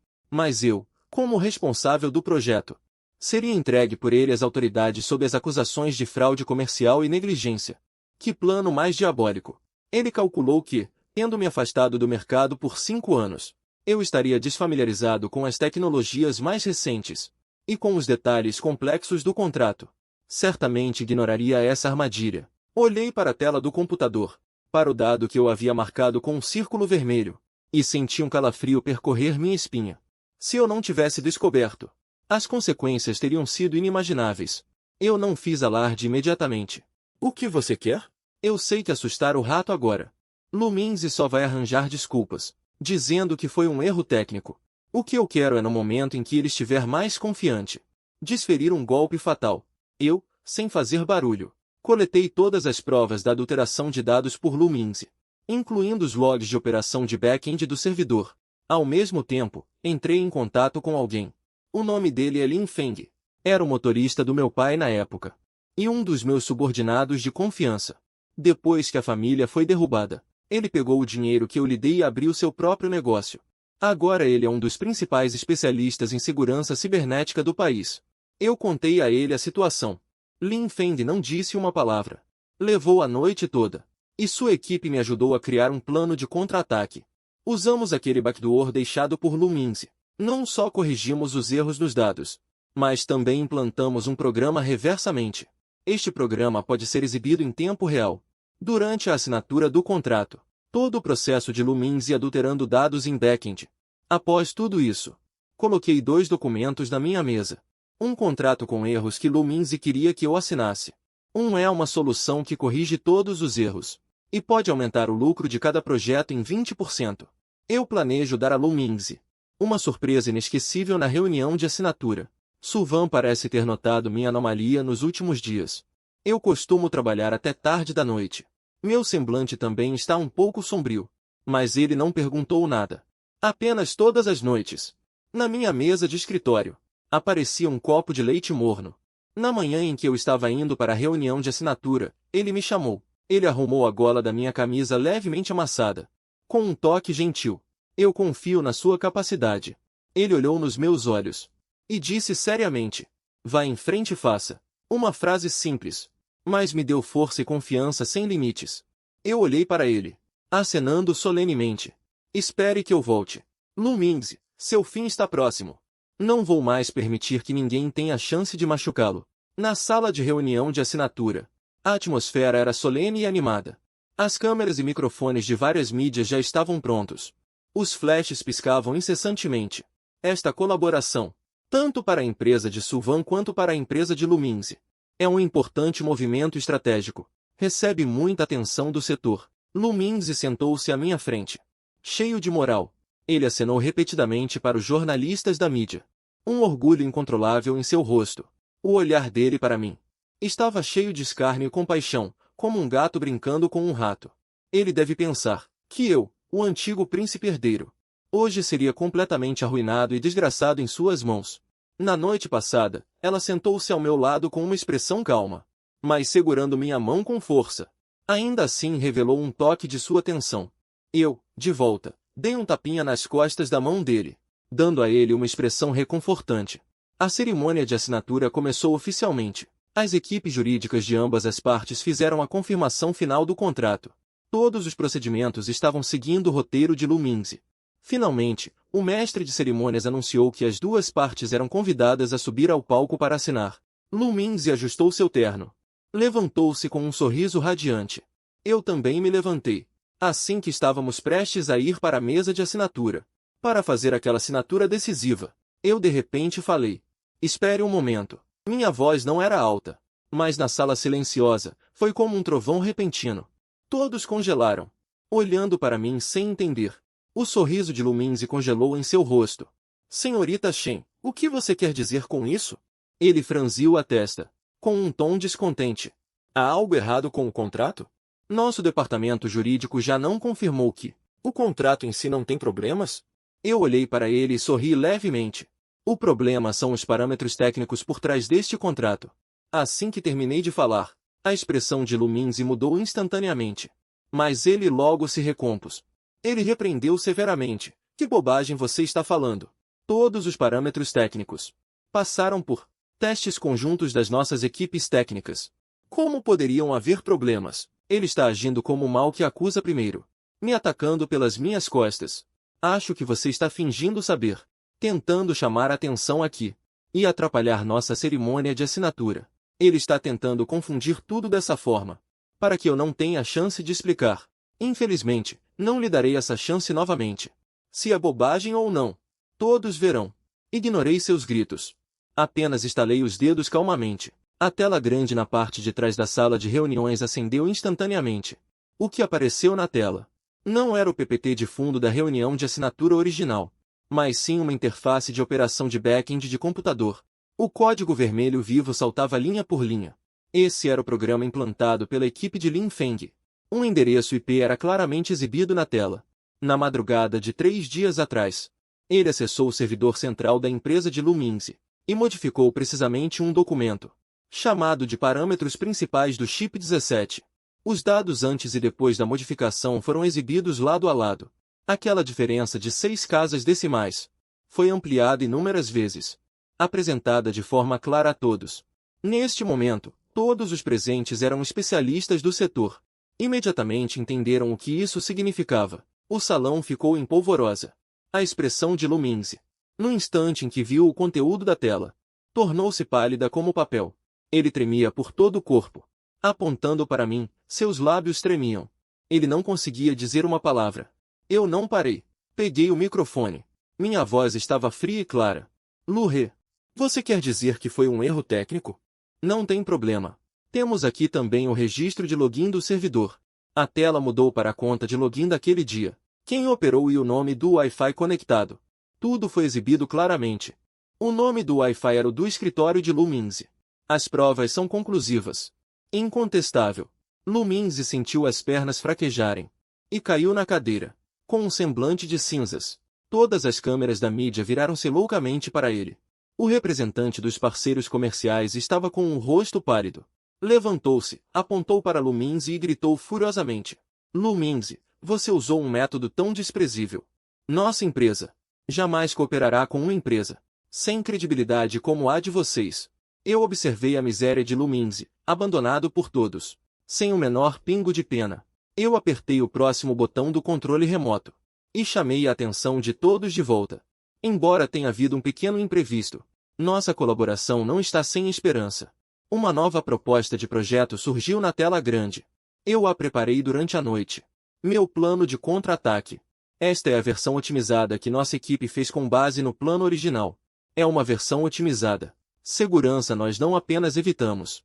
mas eu, como responsável do projeto, seria entregue por ele às autoridades sob as acusações de fraude comercial e negligência. Que plano mais diabólico! Ele calculou que, tendo me afastado do mercado por 5 anos, eu estaria desfamiliarizado com as tecnologias mais recentes e com os detalhes complexos do contrato. Certamente ignoraria essa armadilha. Olhei para a tela do computador, para o dado que eu havia marcado com um círculo vermelho, e senti um calafrio percorrer minha espinha. Se eu não tivesse descoberto, as consequências teriam sido inimagináveis. Eu não fiz alarde imediatamente. O que você quer? Eu sei que assustar o rato agora. Luminzi só vai arranjar desculpas, dizendo que foi um erro técnico. O que eu quero é no momento em que ele estiver mais confiante, desferir um golpe fatal. Eu, sem fazer barulho, coletei todas as provas da adulteração de dados por Luminzi, incluindo os logs de operação de back-end do servidor. Ao mesmo tempo, entrei em contato com alguém. O nome dele é Lin Feng. Era o motorista do meu pai na época, e um dos meus subordinados de confiança. Depois que a família foi derrubada, ele pegou o dinheiro que eu lhe dei e abriu seu próprio negócio. Agora ele é um dos principais especialistas em segurança cibernética do país. Eu contei a ele a situação. Lin Feng não disse uma palavra. Levou a noite toda, e sua equipe me ajudou a criar um plano de contra-ataque. Usamos aquele backdoor deixado por Luminzi. Não só corrigimos os erros nos dados, mas também implantamos um programa reversamente. Este programa pode ser exibido em tempo real, durante a assinatura do contrato. Todo o processo de Luminzi adulterando dados em backend. Após tudo isso, coloquei 2 documentos na minha mesa. Um contrato com erros que Luminzi queria que eu assinasse. Um é uma solução que corrige todos os erros, e pode aumentar o lucro de cada projeto em 20%. Eu planejo dar a Luminzi uma surpresa inesquecível na reunião de assinatura. Suvan parece ter notado minha anomalia nos últimos dias. Eu costumo trabalhar até tarde da noite. Meu semblante também está um pouco sombrio. Mas ele não perguntou nada. Apenas todas as noites, na minha mesa de escritório, aparecia um copo de leite morno. Na manhã em que eu estava indo para a reunião de assinatura, ele me chamou. Ele arrumou a gola da minha camisa levemente amassada, com um toque gentil. Eu confio na sua capacidade. Ele olhou nos meus olhos e disse seriamente: vá em frente e faça. Uma frase simples, mas me deu força e confiança sem limites. Eu olhei para ele, acenando solenemente. Espere que eu volte. Luminzi, seu fim está próximo. Não vou mais permitir que ninguém tenha a chance de machucá-lo. Na sala de reunião de assinatura, a atmosfera era solene e animada. As câmeras e microfones de várias mídias já estavam prontos. Os flashes piscavam incessantemente. Esta colaboração, tanto para a empresa de Suvan quanto para a empresa de Luminzi, é um importante movimento estratégico. Recebe muita atenção do setor. Luminzi sentou-se à minha frente. Cheio de moral, ele acenou repetidamente para os jornalistas da mídia. Um orgulho incontrolável em seu rosto. O olhar dele para mim estava cheio de escárnio e compaixão, como um gato brincando com um rato. Ele deve pensar que eu, o antigo príncipe herdeiro, hoje seria completamente arruinado e desgraçado em suas mãos. Na noite passada, ela sentou-se ao meu lado com uma expressão calma, mas segurando minha mão com força. Ainda assim revelou um toque de sua atenção. Eu, de volta, dei um tapinha nas costas da mão dele, dando a ele uma expressão reconfortante. A cerimônia de assinatura começou oficialmente. As equipes jurídicas de ambas as partes fizeram a confirmação final do contrato. Todos os procedimentos estavam seguindo o roteiro de Luminzi. Finalmente, o mestre de cerimônias anunciou que as 2 partes eram convidadas a subir ao palco para assinar. Luminzi ajustou seu terno. Levantou-se com um sorriso radiante. Eu também me levantei. Assim que estávamos prestes a ir para a mesa de assinatura, para fazer aquela assinatura decisiva, eu de repente falei: espere um momento. Minha voz não era alta, mas na sala silenciosa, foi como um trovão repentino. Todos congelaram, olhando para mim sem entender. O sorriso de Luminzi congelou em seu rosto. Senhorita Shen, o que você quer dizer com isso? Ele franziu a testa, com um tom descontente. Há algo errado com o contrato? Nosso departamento jurídico já não confirmou que o contrato em si não tem problemas? Eu olhei para ele e sorri levemente. O problema são os parâmetros técnicos por trás deste contrato. Assim que terminei de falar, a expressão de Luminzi mudou instantaneamente. Mas ele logo se recompôs. Ele repreendeu severamente. Que bobagem você está falando? Todos os parâmetros técnicos passaram por testes conjuntos das nossas equipes técnicas. Como poderiam haver problemas? Ele está agindo como o mal que acusa primeiro, me atacando pelas minhas costas. Acho que você está fingindo saber, tentando chamar a atenção aqui e atrapalhar nossa cerimônia de assinatura. Ele está tentando confundir tudo dessa forma, para que eu não tenha a chance de explicar. Infelizmente, não lhe darei essa chance novamente. Se é bobagem ou não, todos verão. Ignorei seus gritos. Apenas estalei os dedos calmamente. A tela grande na parte de trás da sala de reuniões acendeu instantaneamente. O que apareceu na tela não era o PPT de fundo da reunião de assinatura original, mas sim uma interface de operação de back-end de computador. O código vermelho vivo saltava linha por linha. Esse era o programa implantado pela equipe de Lin Feng. Um endereço IP era claramente exibido na tela. Na madrugada de 3 dias atrás, ele acessou o servidor central da empresa de Lumingzi e modificou precisamente um documento, chamado de parâmetros principais do chip 17. Os dados antes e depois da modificação foram exibidos lado a lado. Aquela diferença de 6 casas decimais foi ampliada inúmeras vezes, apresentada de forma clara a todos. Neste momento, todos os presentes eram especialistas do setor. Imediatamente entenderam o que isso significava. O salão ficou em polvorosa. A expressão de Lumingzi, no instante em que viu o conteúdo da tela, tornou-se pálida como papel. Ele tremia por todo o corpo. Apontando para mim, seus lábios tremiam. Ele não conseguia dizer uma palavra. Eu não parei. Peguei o microfone. Minha voz estava fria e clara. Lu-He, você quer dizer que foi um erro técnico? Não tem problema. Temos aqui também o registro de login do servidor. A tela mudou para a conta de login daquele dia. Quem operou e o nome do Wi-Fi conectado. Tudo foi exibido claramente. O nome do Wi-Fi era o do escritório de Lumingzi. As provas são conclusivas. Incontestável. Lumingzi sentiu as pernas fraquejarem e caiu na cadeira, com um semblante de cinzas. Todas as câmeras da mídia viraram-se loucamente para ele. O representante dos parceiros comerciais estava com um rosto pálido. Levantou-se, apontou para Lumingzi e gritou furiosamente. Lumingzi, você usou um método tão desprezível. Nossa empresa jamais cooperará com uma empresa sem credibilidade como a de vocês. Eu observei a miséria de Lumingzi, abandonado por todos, sem o menor pingo de pena. Eu apertei o próximo botão do controle remoto e chamei a atenção de todos de volta. Embora tenha havido um pequeno imprevisto, nossa colaboração não está sem esperança. Uma nova proposta de projeto surgiu na tela grande. Eu a preparei durante a noite. Meu plano de contra-ataque. Esta é a versão otimizada que nossa equipe fez com base no plano original. É uma versão otimizada. Segurança nós não apenas evitamos.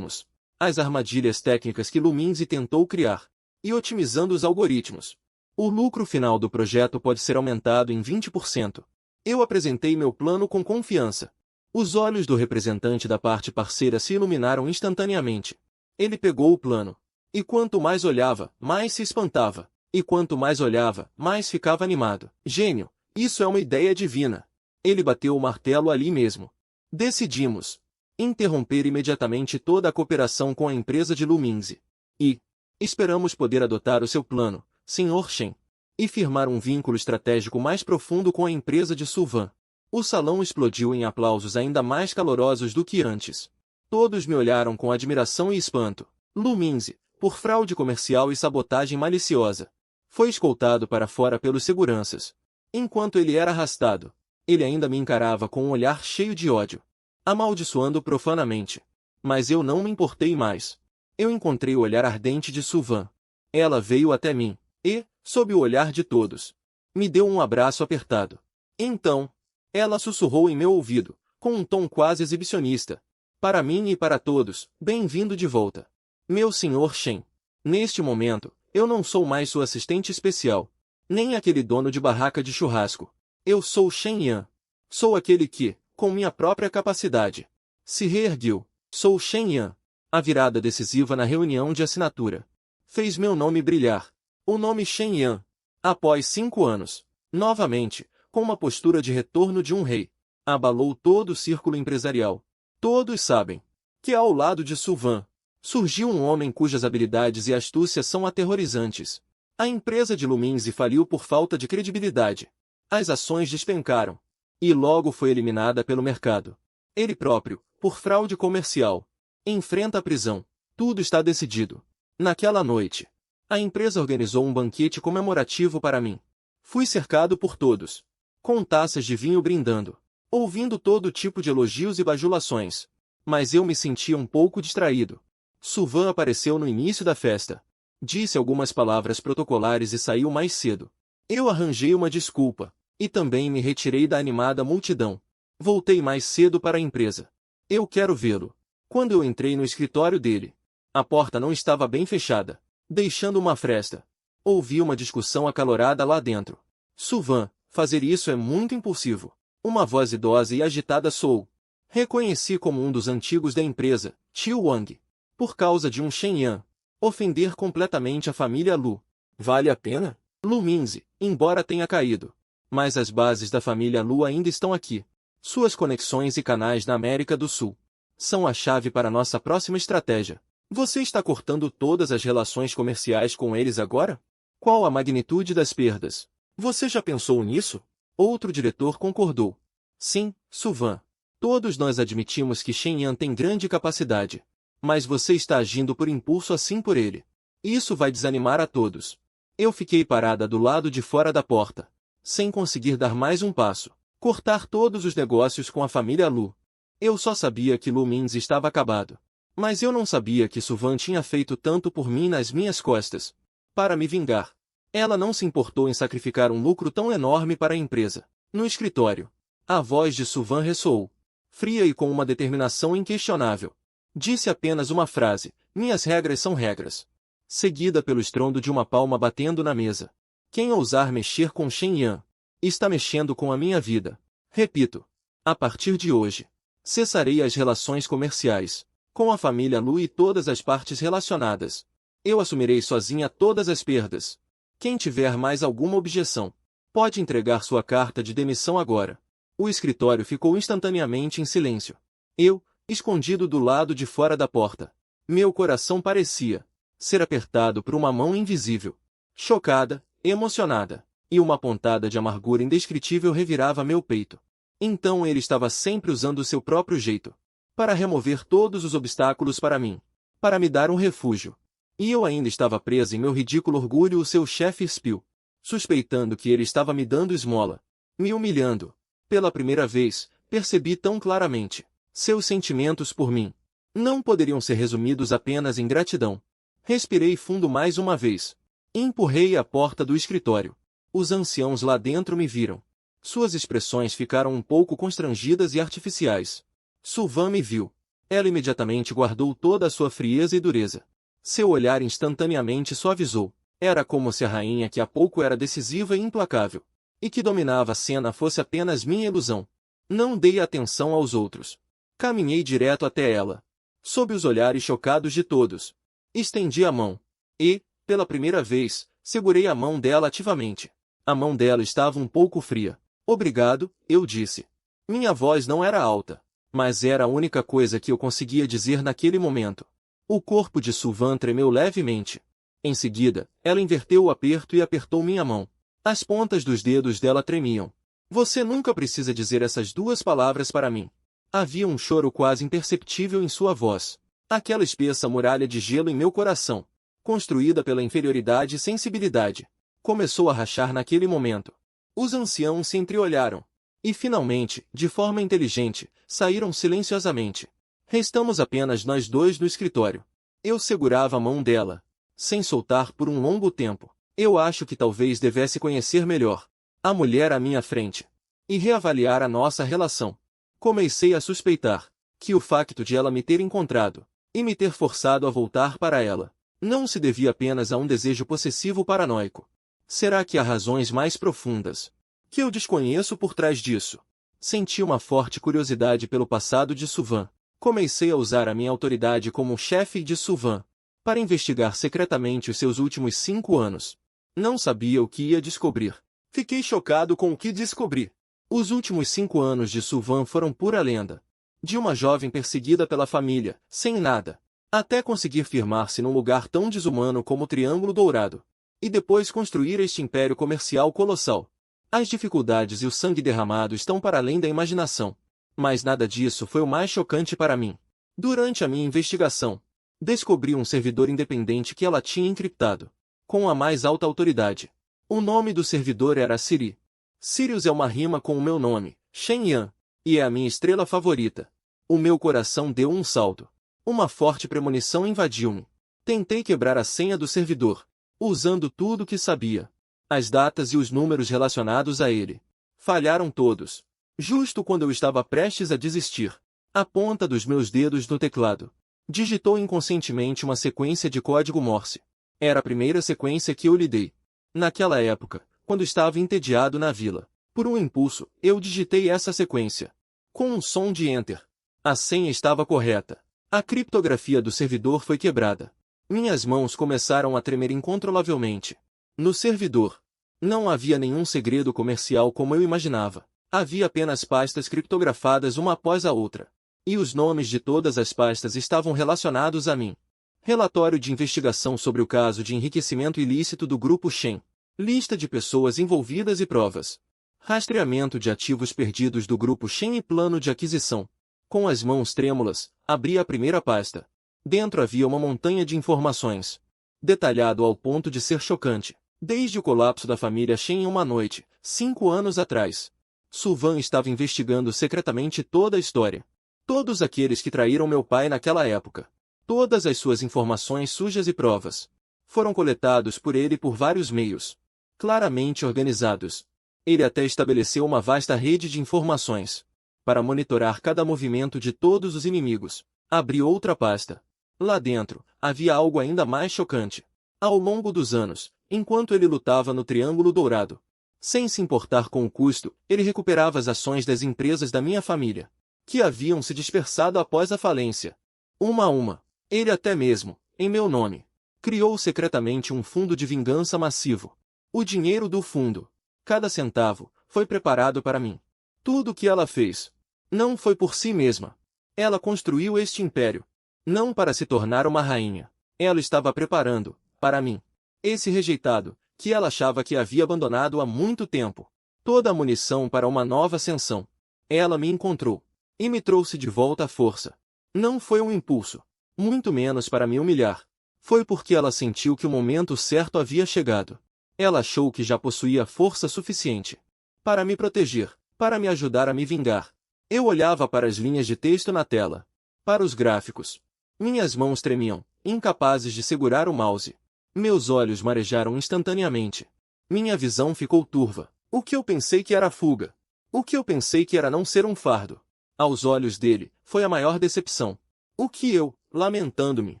As armadilhas técnicas que Lumingzi tentou criar. E otimizando os algoritmos. O lucro final do projeto pode ser aumentado em 20%. Eu apresentei meu plano com confiança. Os olhos do representante da parte parceira se iluminaram instantaneamente. Ele pegou o plano. E quanto mais olhava, mais se espantava. E quanto mais olhava, mais ficava animado. Gênio, isso é uma ideia divina. Ele bateu o martelo ali mesmo. Decidimos interromper imediatamente toda a cooperação com a empresa de Lumingzi. E esperamos poder adotar o seu plano, Sr. Shen, e firmar um vínculo estratégico mais profundo com a empresa de Suvan. O salão explodiu em aplausos ainda mais calorosos do que antes. Todos me olharam com admiração e espanto. Lumingzi, por fraude comercial e sabotagem maliciosa, foi escoltado para fora pelos seguranças. Enquanto ele era arrastado, ele ainda me encarava com um olhar cheio de ódio, amaldiçoando profanamente. Mas eu não me importei mais. Eu encontrei o olhar ardente de Suvan. Ela veio até mim e, sob o olhar de todos, me deu um abraço apertado. Então, ela sussurrou em meu ouvido, com um tom quase exibicionista. Para mim e para todos, bem-vindo de volta. Meu Sr. Shen. Neste momento, eu não sou mais sua assistente especial, nem aquele dono de barraca de churrasco. Eu sou Shen Yan. Sou aquele que, com minha própria capacidade, se reergueu. Sou Shen Yan. A virada decisiva na reunião de assinatura fez meu nome brilhar. O nome Shen Yan. Após 5 anos, novamente, com uma postura de retorno de um rei, abalou todo o círculo empresarial. Todos sabem que ao lado de Suvan, Surgiu um homem cujas habilidades e astúcia são aterrorizantes. A empresa de Luminzi faliu por falta de credibilidade. As ações despencaram. E logo foi eliminada pelo mercado. Ele próprio, por fraude comercial, enfrenta a prisão. Tudo está decidido. Naquela noite, a empresa organizou um banquete comemorativo para mim. Fui cercado por todos, com taças de vinho brindando, ouvindo todo tipo de elogios e bajulações. Mas eu me sentia um pouco distraído. Suvan apareceu no início da festa. Disse algumas palavras protocolares e saiu mais cedo. Eu arranjei uma desculpa, e também me retirei da animada multidão. Voltei mais cedo para a empresa. Eu quero vê-lo. Quando eu entrei no escritório dele, a porta não estava bem fechada, deixando uma fresta. Ouvi uma discussão acalorada lá dentro. Suvan, fazer isso é muito impulsivo. Uma voz idosa e agitada soou. Reconheci como um dos antigos da empresa, Tio Wang. Por causa de um Shenyan. Ofender completamente a família Lu. Vale a pena? Lu Minzi, embora tenha caído. Mas as bases da família Lu ainda estão aqui. Suas conexões e canais na América do Sul são a chave para nossa próxima estratégia. Você está cortando todas as relações comerciais com eles agora? Qual a magnitude das perdas? Você já pensou nisso? Outro diretor concordou. Sim, Suvan. Todos nós admitimos que Shenyan tem grande capacidade. Mas você está agindo por impulso assim por ele. Isso vai desanimar a todos. Eu fiquei parada do lado de fora da porta, sem conseguir dar mais um passo. Cortar todos os negócios com a família Lu. Eu só sabia que Lu Minzi estava acabado. Mas eu não sabia que Suvan tinha feito tanto por mim nas minhas costas. Para me vingar. Ela não se importou em sacrificar um lucro tão enorme para a empresa. No escritório, a voz de Suvan ressoou, fria e com uma determinação inquestionável. Disse apenas uma frase: minhas regras são regras. Seguida pelo estrondo de uma palma batendo na mesa. Quem ousar mexer com Shenyan, está mexendo com a minha vida. Repito. A partir de hoje, cessarei as relações comerciais com a família Lu e todas as partes relacionadas. Eu assumirei sozinha todas as perdas. Quem tiver mais alguma objeção, pode entregar sua carta de demissão agora. O escritório ficou instantaneamente em silêncio. Eu, escondido do lado de fora da porta. Meu coração parecia ser apertado por uma mão invisível. Chocada, emocionada, e uma pontada de amargura indescritível revirava meu peito. Então ele estava sempre usando seu próprio jeito para remover todos os obstáculos para mim, para me dar um refúgio. E eu ainda estava presa em meu ridículo orgulho o seu chefe espiou, suspeitando que ele estava me dando esmola, me humilhando. Pela primeira vez, percebi tão claramente. Seus sentimentos por mim não poderiam ser resumidos apenas em gratidão. Respirei fundo mais uma vez. Empurrei a porta do escritório. Os anciãos lá dentro me viram. Suas expressões ficaram um pouco constrangidas e artificiais. Suvan me viu. Ela imediatamente guardou toda a sua frieza e dureza. Seu olhar instantaneamente suavizou. Era como se a rainha que há pouco era decisiva e implacável, e que dominava a cena fosse apenas minha ilusão. Não dei atenção aos outros. Caminhei direto até ela. Sob os olhares chocados de todos, estendi a mão. E, pela primeira vez, segurei a mão dela ativamente. A mão dela estava um pouco fria. Obrigado, eu disse. Minha voz não era alta, mas era a única coisa que eu conseguia dizer naquele momento. O corpo de Suvan tremeu levemente. Em seguida, ela inverteu o aperto e apertou minha mão. As pontas dos dedos dela tremiam. Você nunca precisa dizer essas duas palavras para mim. Havia um choro quase imperceptível em sua voz. Aquela espessa muralha de gelo em meu coração, construída pela inferioridade e sensibilidade, começou a rachar naquele momento. Os anciãos se entreolharam. E finalmente, de forma inteligente, saíram silenciosamente. Restamos apenas nós dois no escritório. Eu segurava a mão dela, sem soltar por um longo tempo. Eu acho que talvez devesse conhecer melhor a mulher à minha frente e reavaliar a nossa relação. Comecei a suspeitar que o facto de ela me ter encontrado e me ter forçado a voltar para ela não se devia apenas a um desejo possessivo paranoico. Será que há razões mais profundas que eu desconheço por trás disso? Senti uma forte curiosidade pelo passado de Suvan. Comecei a usar a minha autoridade como chefe de Suvan para investigar secretamente os seus últimos 5 anos. Não sabia o que ia descobrir. Fiquei chocado com o que descobri. Os últimos 5 anos de Suvan foram pura lenda. De uma jovem perseguida pela família, sem nada, até conseguir firmar-se num lugar tão desumano como o Triângulo Dourado, e depois construir este império comercial colossal. As dificuldades e o sangue derramado estão para além da imaginação. Mas nada disso foi o mais chocante para mim. Durante a minha investigação, descobri um servidor independente que ela tinha encriptado, com a mais alta autoridade. O nome do servidor era Siri. Sirius é uma rima com o meu nome, Shen Yan, e é a minha estrela favorita. O meu coração deu um salto. Uma forte premonição invadiu-me. Tentei quebrar a senha do servidor, usando tudo o que sabia. As datas e os números relacionados a ele. Falharam todos. Justo quando eu estava prestes a desistir, a ponta dos meus dedos no teclado digitou inconscientemente uma sequência de código Morse. Era a primeira sequência que eu lhe dei. Naquela época, quando estava entediado na vila, por um impulso, eu digitei essa sequência. Com um som de Enter. A senha estava correta. A criptografia do servidor foi quebrada. Minhas mãos começaram a tremer incontrolavelmente. No servidor, não havia nenhum segredo comercial como eu imaginava. Havia apenas pastas criptografadas uma após a outra. E os nomes de todas as pastas estavam relacionados a mim. Relatório de investigação sobre o caso de enriquecimento ilícito do Grupo Shen. Lista de pessoas envolvidas e provas. Rastreamento de ativos perdidos do Grupo Shen e plano de aquisição. Com as mãos trêmulas, abri a primeira pasta. Dentro havia uma montanha de informações. Detalhado ao ponto de ser chocante. Desde o colapso da família Shen em uma noite, 5 anos atrás. Suvan estava investigando secretamente toda a história. Todos aqueles que traíram meu pai naquela época. Todas as suas informações sujas e provas. Foram coletados por ele por vários meios. Claramente organizados. Ele até estabeleceu uma vasta rede de informações. Para monitorar cada movimento de todos os inimigos. Abri outra pasta. Lá dentro, havia algo ainda mais chocante. Ao longo dos anos, enquanto ele lutava no Triângulo Dourado, sem se importar com o custo, ele recuperava as ações das empresas da minha família, que haviam se dispersado após a falência. Uma a uma, ele até mesmo, em meu nome, criou secretamente um fundo de vingança massivo. O dinheiro do fundo, cada centavo, foi preparado para mim. Tudo o que ela fez, não foi por si mesma. Ela construiu este império, não para se tornar uma rainha. Ela estava preparando, para mim, esse rejeitado, que ela achava que havia abandonado há muito tempo. Toda a munição para uma nova ascensão. Ela me encontrou. E me trouxe de volta à força. Não foi um impulso. Muito menos para me humilhar. Foi porque ela sentiu que o momento certo havia chegado. Ela achou que já possuía força suficiente para me proteger, para me ajudar a me vingar. Eu olhava para as linhas de texto na tela. Para os gráficos. Minhas mãos tremiam, incapazes de segurar o mouse. Meus olhos marejaram instantaneamente. Minha visão ficou turva. O que eu pensei que era fuga? O que eu pensei que era não ser um fardo? Aos olhos dele, foi a maior decepção. O que eu, lamentando-me,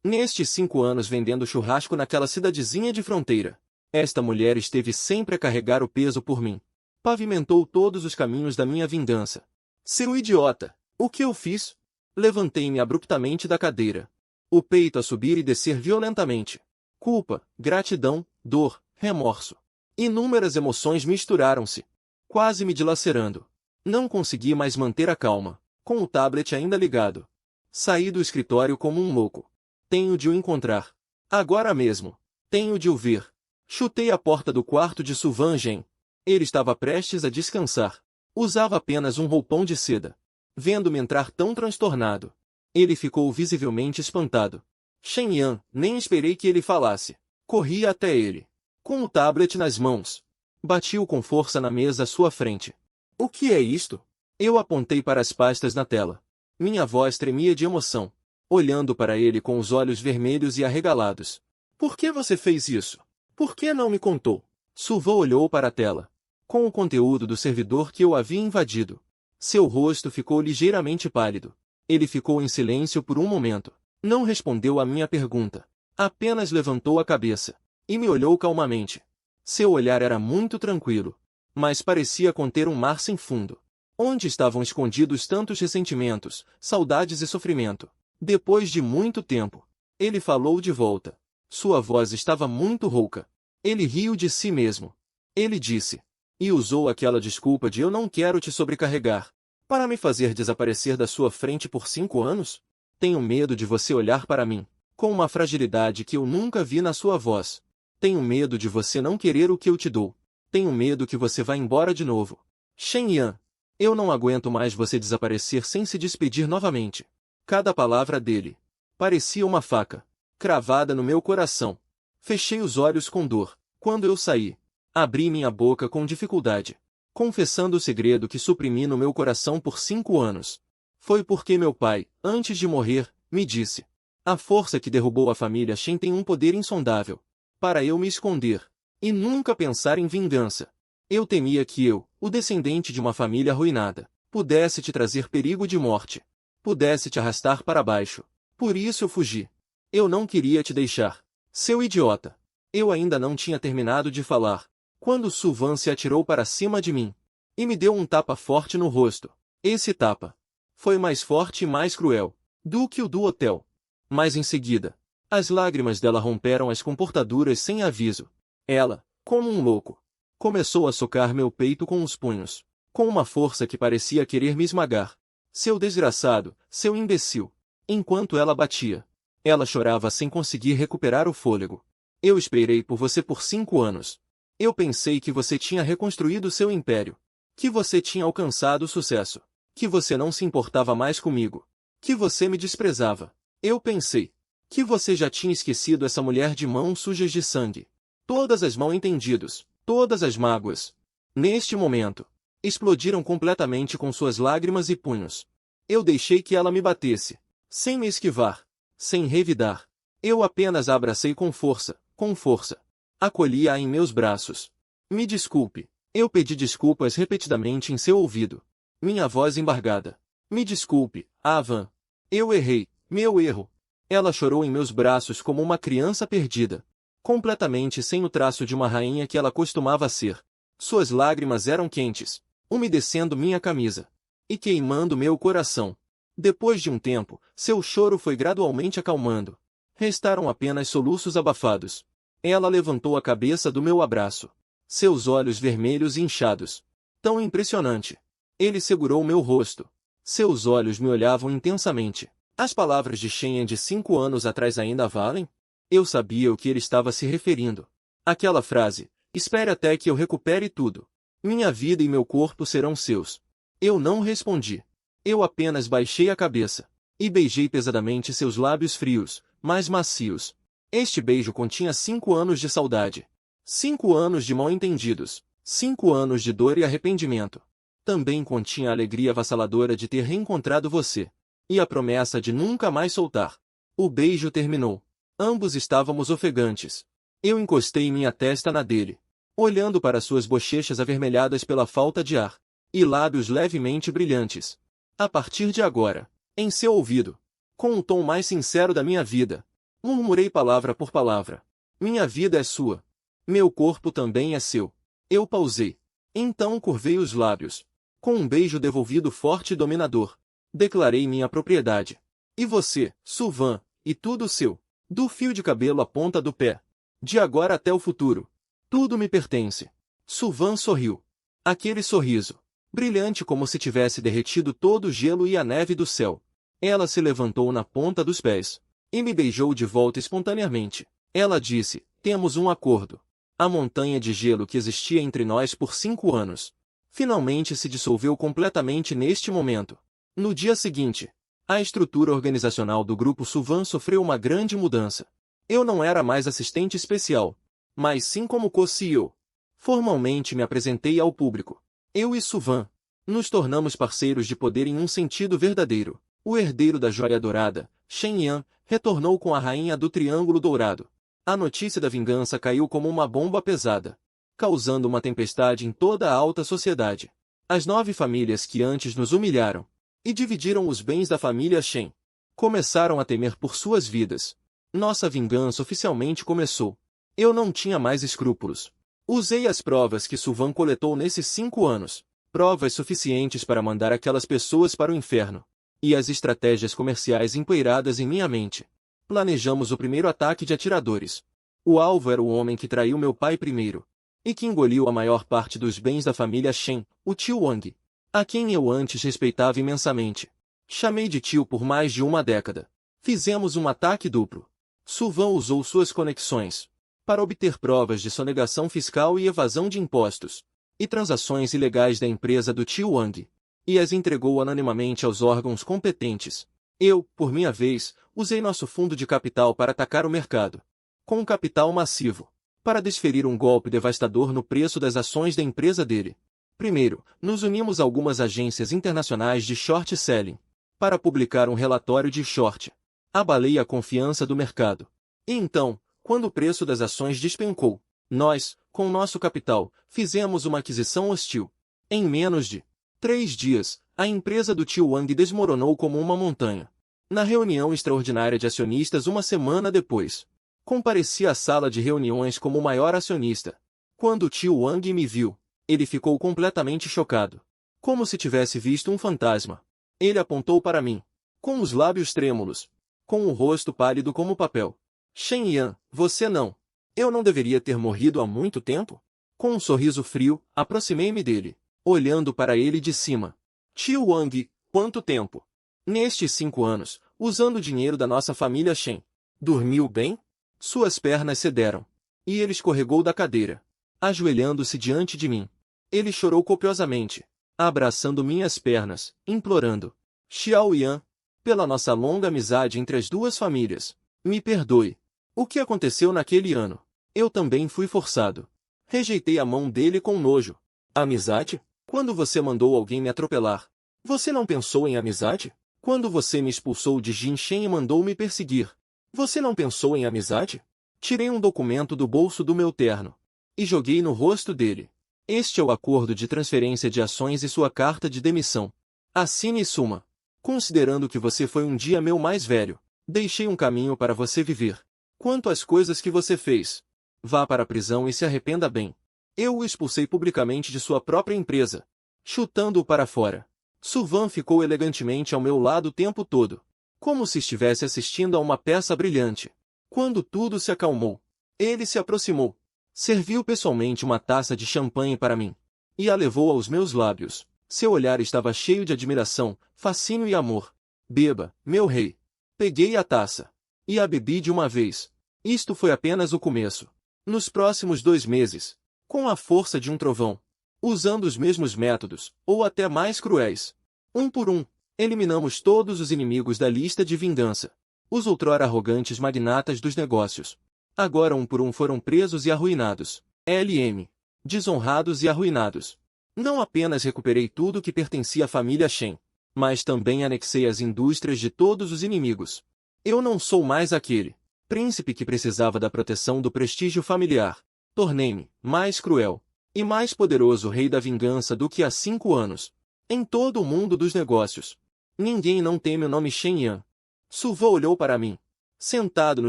nestes 5 anos vendendo churrasco naquela cidadezinha de fronteira, esta mulher esteve sempre a carregar o peso por mim. Pavimentou todos os caminhos da minha vingança. Ser o idiota. O que eu fiz? Levantei-me abruptamente da cadeira. O peito a subir e descer violentamente. Culpa, gratidão, dor, remorso. Inúmeras emoções misturaram-se, quase me dilacerando. Não consegui mais manter a calma, com o tablet ainda ligado. Saí do escritório como um louco. Tenho de o encontrar. Agora mesmo. Tenho de o ver. Chutei a porta do quarto de Suvan Gen. Ele estava prestes a descansar. Usava apenas um roupão de seda. Vendo-me entrar tão transtornado, ele ficou visivelmente espantado. Shen Yan, nem esperei que ele falasse. Corri até ele, com o tablet nas mãos. Bati-o com força na mesa à sua frente. O que é isto? Eu apontei para as pastas na tela. Minha voz tremia de emoção, olhando para ele com os olhos vermelhos e arregalados. Por que você fez isso? Por que não me contou? Suva olhou para a tela, com o conteúdo do servidor que eu havia invadido. Seu rosto ficou ligeiramente pálido. Ele ficou em silêncio por um momento. Não respondeu à minha pergunta. Apenas levantou a cabeça e me olhou calmamente. Seu olhar era muito tranquilo, mas parecia conter um mar sem fundo. Onde estavam escondidos tantos ressentimentos, saudades e sofrimento? Depois de muito tempo, ele falou de volta. Sua voz estava muito rouca. Ele riu de si mesmo. Ele disse, e usou aquela desculpa de eu não quero te sobrecarregar, para me fazer desaparecer da sua frente por 5 anos? Tenho medo de você olhar para mim com uma fragilidade que eu nunca vi na sua voz. Tenho medo de você não querer o que eu te dou. Tenho medo que você vá embora de novo. Shen Yan, eu não aguento mais você desaparecer sem se despedir novamente. Cada palavra dele parecia uma faca, cravada no meu coração. Fechei os olhos com dor. Quando eu saí, abri minha boca com dificuldade, confessando o segredo que suprimi no meu coração por 5 anos. Foi porque meu pai, antes de morrer, me disse: a força que derrubou a família Shen tem um poder insondável. Para eu me esconder e nunca pensar em vingança. Eu temia que eu, o descendente de uma família arruinada, pudesse te trazer perigo de morte. Pudesse te arrastar para baixo. Por isso eu fugi. Eu não queria te deixar. Seu idiota. Eu ainda não tinha terminado de falar, quando Su Van se atirou para cima de mim e me deu um tapa forte no rosto. Esse tapa foi mais forte e mais cruel do que o do hotel. Mas em seguida, as lágrimas dela romperam as comportaduras sem aviso. Ela, como um louco, começou a socar meu peito com os punhos, com uma força que parecia querer me esmagar. Seu desgraçado, seu imbecil. Enquanto ela batia, ela chorava sem conseguir recuperar o fôlego. Eu esperei por você por 5 anos. Eu pensei que você tinha reconstruído seu império, que você tinha alcançado o sucesso, que você não se importava mais comigo, que você me desprezava. Eu pensei que você já tinha esquecido essa mulher de mãos sujas de sangue. Todas as mal-entendidos, todas as mágoas, neste momento, explodiram completamente com suas lágrimas e punhos. Eu deixei que ela me batesse, sem me esquivar, sem revidar. Eu apenas a abracei com força, com força. Acolhi-a em meus braços. Me desculpe. Eu pedi desculpas repetidamente em seu ouvido. Minha voz embargada. Me desculpe, Avan. Eu errei, meu erro. Ela chorou em meus braços como uma criança perdida, completamente sem o traço de uma rainha que ela costumava ser. Suas lágrimas eram quentes, umedecendo minha camisa e queimando meu coração. Depois de um tempo, seu choro foi gradualmente acalmando. Restaram apenas soluços abafados. Ela levantou a cabeça do meu abraço. Seus olhos vermelhos e inchados. Tão impressionante. Ele segurou meu rosto. Seus olhos me olhavam intensamente. As palavras de Shen Yan de 5 anos atrás ainda valem? Eu sabia o que ele estava se referindo. Aquela frase: espere até que eu recupere tudo. Minha vida e meu corpo serão seus. Eu não respondi. Eu apenas baixei a cabeça e beijei pesadamente seus lábios frios, mas macios. Este beijo continha 5 anos de saudade. 5 anos de mal-entendidos. 5 anos de dor e arrependimento. Também continha a alegria avassaladora de ter reencontrado você. E a promessa de nunca mais soltar. O beijo terminou. Ambos estávamos ofegantes. Eu encostei minha testa na dele, olhando para suas bochechas avermelhadas pela falta de ar, e lábios levemente brilhantes. A partir de agora, em seu ouvido, com o tom mais sincero da minha vida, murmurei palavra por palavra. Minha vida é sua. Meu corpo também é seu. Eu pausei. Então curvei os lábios. Com um beijo devolvido forte e dominador, declarei minha propriedade. E você, Su Van, e tudo seu. Do fio de cabelo à ponta do pé. De agora até o futuro. Tudo me pertence. Su Van sorriu. Aquele sorriso, brilhante como se tivesse derretido todo o gelo e a neve do céu. Ela se levantou na ponta dos pés e me beijou de volta espontaneamente. Ela disse: temos um acordo. A montanha de gelo que existia entre nós por 5 anos finalmente se dissolveu completamente neste momento. No dia seguinte, a estrutura organizacional do grupo Su Van sofreu uma grande mudança. Eu não era mais assistente especial, mas sim como co-CEO. Formalmente me apresentei ao público. Eu e Su Van nos tornamos parceiros de poder em um sentido verdadeiro. O herdeiro da joia dourada, Shen Yan, retornou com a rainha do Triângulo Dourado. A notícia da vingança caiu como uma bomba pesada, causando uma tempestade em toda a alta sociedade. As 9 famílias que antes nos humilharam e dividiram os bens da família Shen começaram a temer por suas vidas. Nossa vingança oficialmente começou. Eu não tinha mais escrúpulos. Usei as provas que Su Van coletou nesses 5 anos, provas suficientes para mandar aquelas pessoas para o inferno, e as estratégias comerciais empoeiradas em minha mente. Planejamos o primeiro ataque de atiradores. O alvo era o homem que traiu meu pai primeiro, e que engoliu a maior parte dos bens da família Shen, o tio Wang, a quem eu antes respeitava imensamente. Chamei de tio por mais de uma década. Fizemos um ataque duplo. Su Van usou suas conexões para obter provas de sonegação fiscal e evasão de impostos e transações ilegais da empresa do tio Wang, e as entregou anonimamente aos órgãos competentes. Eu, por minha vez, usei nosso fundo de capital para atacar o mercado, com um capital massivo, para desferir um golpe devastador no preço das ações da empresa dele. Primeiro, nos unimos a algumas agências internacionais de short selling, para publicar um relatório de short. Abalei a confiança do mercado. E então, quando o preço das ações despencou, nós, com nosso capital, fizemos uma aquisição hostil. Em menos de 3 dias, a empresa do tio Wang desmoronou como uma montanha. Na reunião extraordinária de acionistas uma semana depois, compareci à sala de reuniões como o maior acionista. Quando o tio Wang me viu, ele ficou completamente chocado, como se tivesse visto um fantasma. Ele apontou para mim, com os lábios trêmulos, com o rosto pálido como papel. Shen Yan, você não. Eu não deveria ter morrido há muito tempo? Com um sorriso frio, aproximei-me dele, olhando para ele de cima. Tio Wang, quanto tempo? Nestes 5 anos, usando o dinheiro da nossa família Shen. Dormiu bem? Suas pernas cederam. E ele escorregou da cadeira, ajoelhando-se diante de mim. Ele chorou copiosamente, abraçando minhas pernas, implorando. Xiao Yan, pela nossa longa amizade entre as duas famílias, me perdoe. O que aconteceu naquele ano? Eu também fui forçado. Rejeitei a mão dele com nojo. Amizade? Quando você mandou alguém me atropelar, você não pensou em amizade? Quando você me expulsou de Jinshen e mandou me perseguir, você não pensou em amizade? Tirei um documento do bolso do meu terno e joguei no rosto dele. Este é o acordo de transferência de ações e sua carta de demissão. Assine e suma. Considerando que você foi um dia meu mais velho, deixei um caminho para você viver. Quanto às coisas que você fez, vá para a prisão e se arrependa bem. Eu o expulsei publicamente de sua própria empresa, chutando-o para fora. Su Van ficou elegantemente ao meu lado o tempo todo, como se estivesse assistindo a uma peça brilhante. Quando tudo se acalmou, ele se aproximou, serviu pessoalmente uma taça de champanhe para mim, e a levou aos meus lábios. Seu olhar estava cheio de admiração, fascínio e amor. Beba, meu rei. Peguei a taça e a bebi de uma vez. Isto foi apenas o começo. Nos próximos 2 meses, com a força de um trovão, usando os mesmos métodos, ou até mais cruéis, um por um, eliminamos todos os inimigos da lista de vingança. Os outrora arrogantes magnatas dos negócios, agora um por um foram presos e arruinados. LM. Desonrados e arruinados. Não apenas recuperei tudo que pertencia à família Shen, mas também anexei as indústrias de todos os inimigos. Eu não sou mais aquele príncipe que precisava da proteção do prestígio familiar. Tornei-me mais cruel e mais poderoso rei da vingança do que há 5 anos. Em todo o mundo dos negócios, ninguém não teme o nome Shen Yan. Su Van olhou para mim, sentado no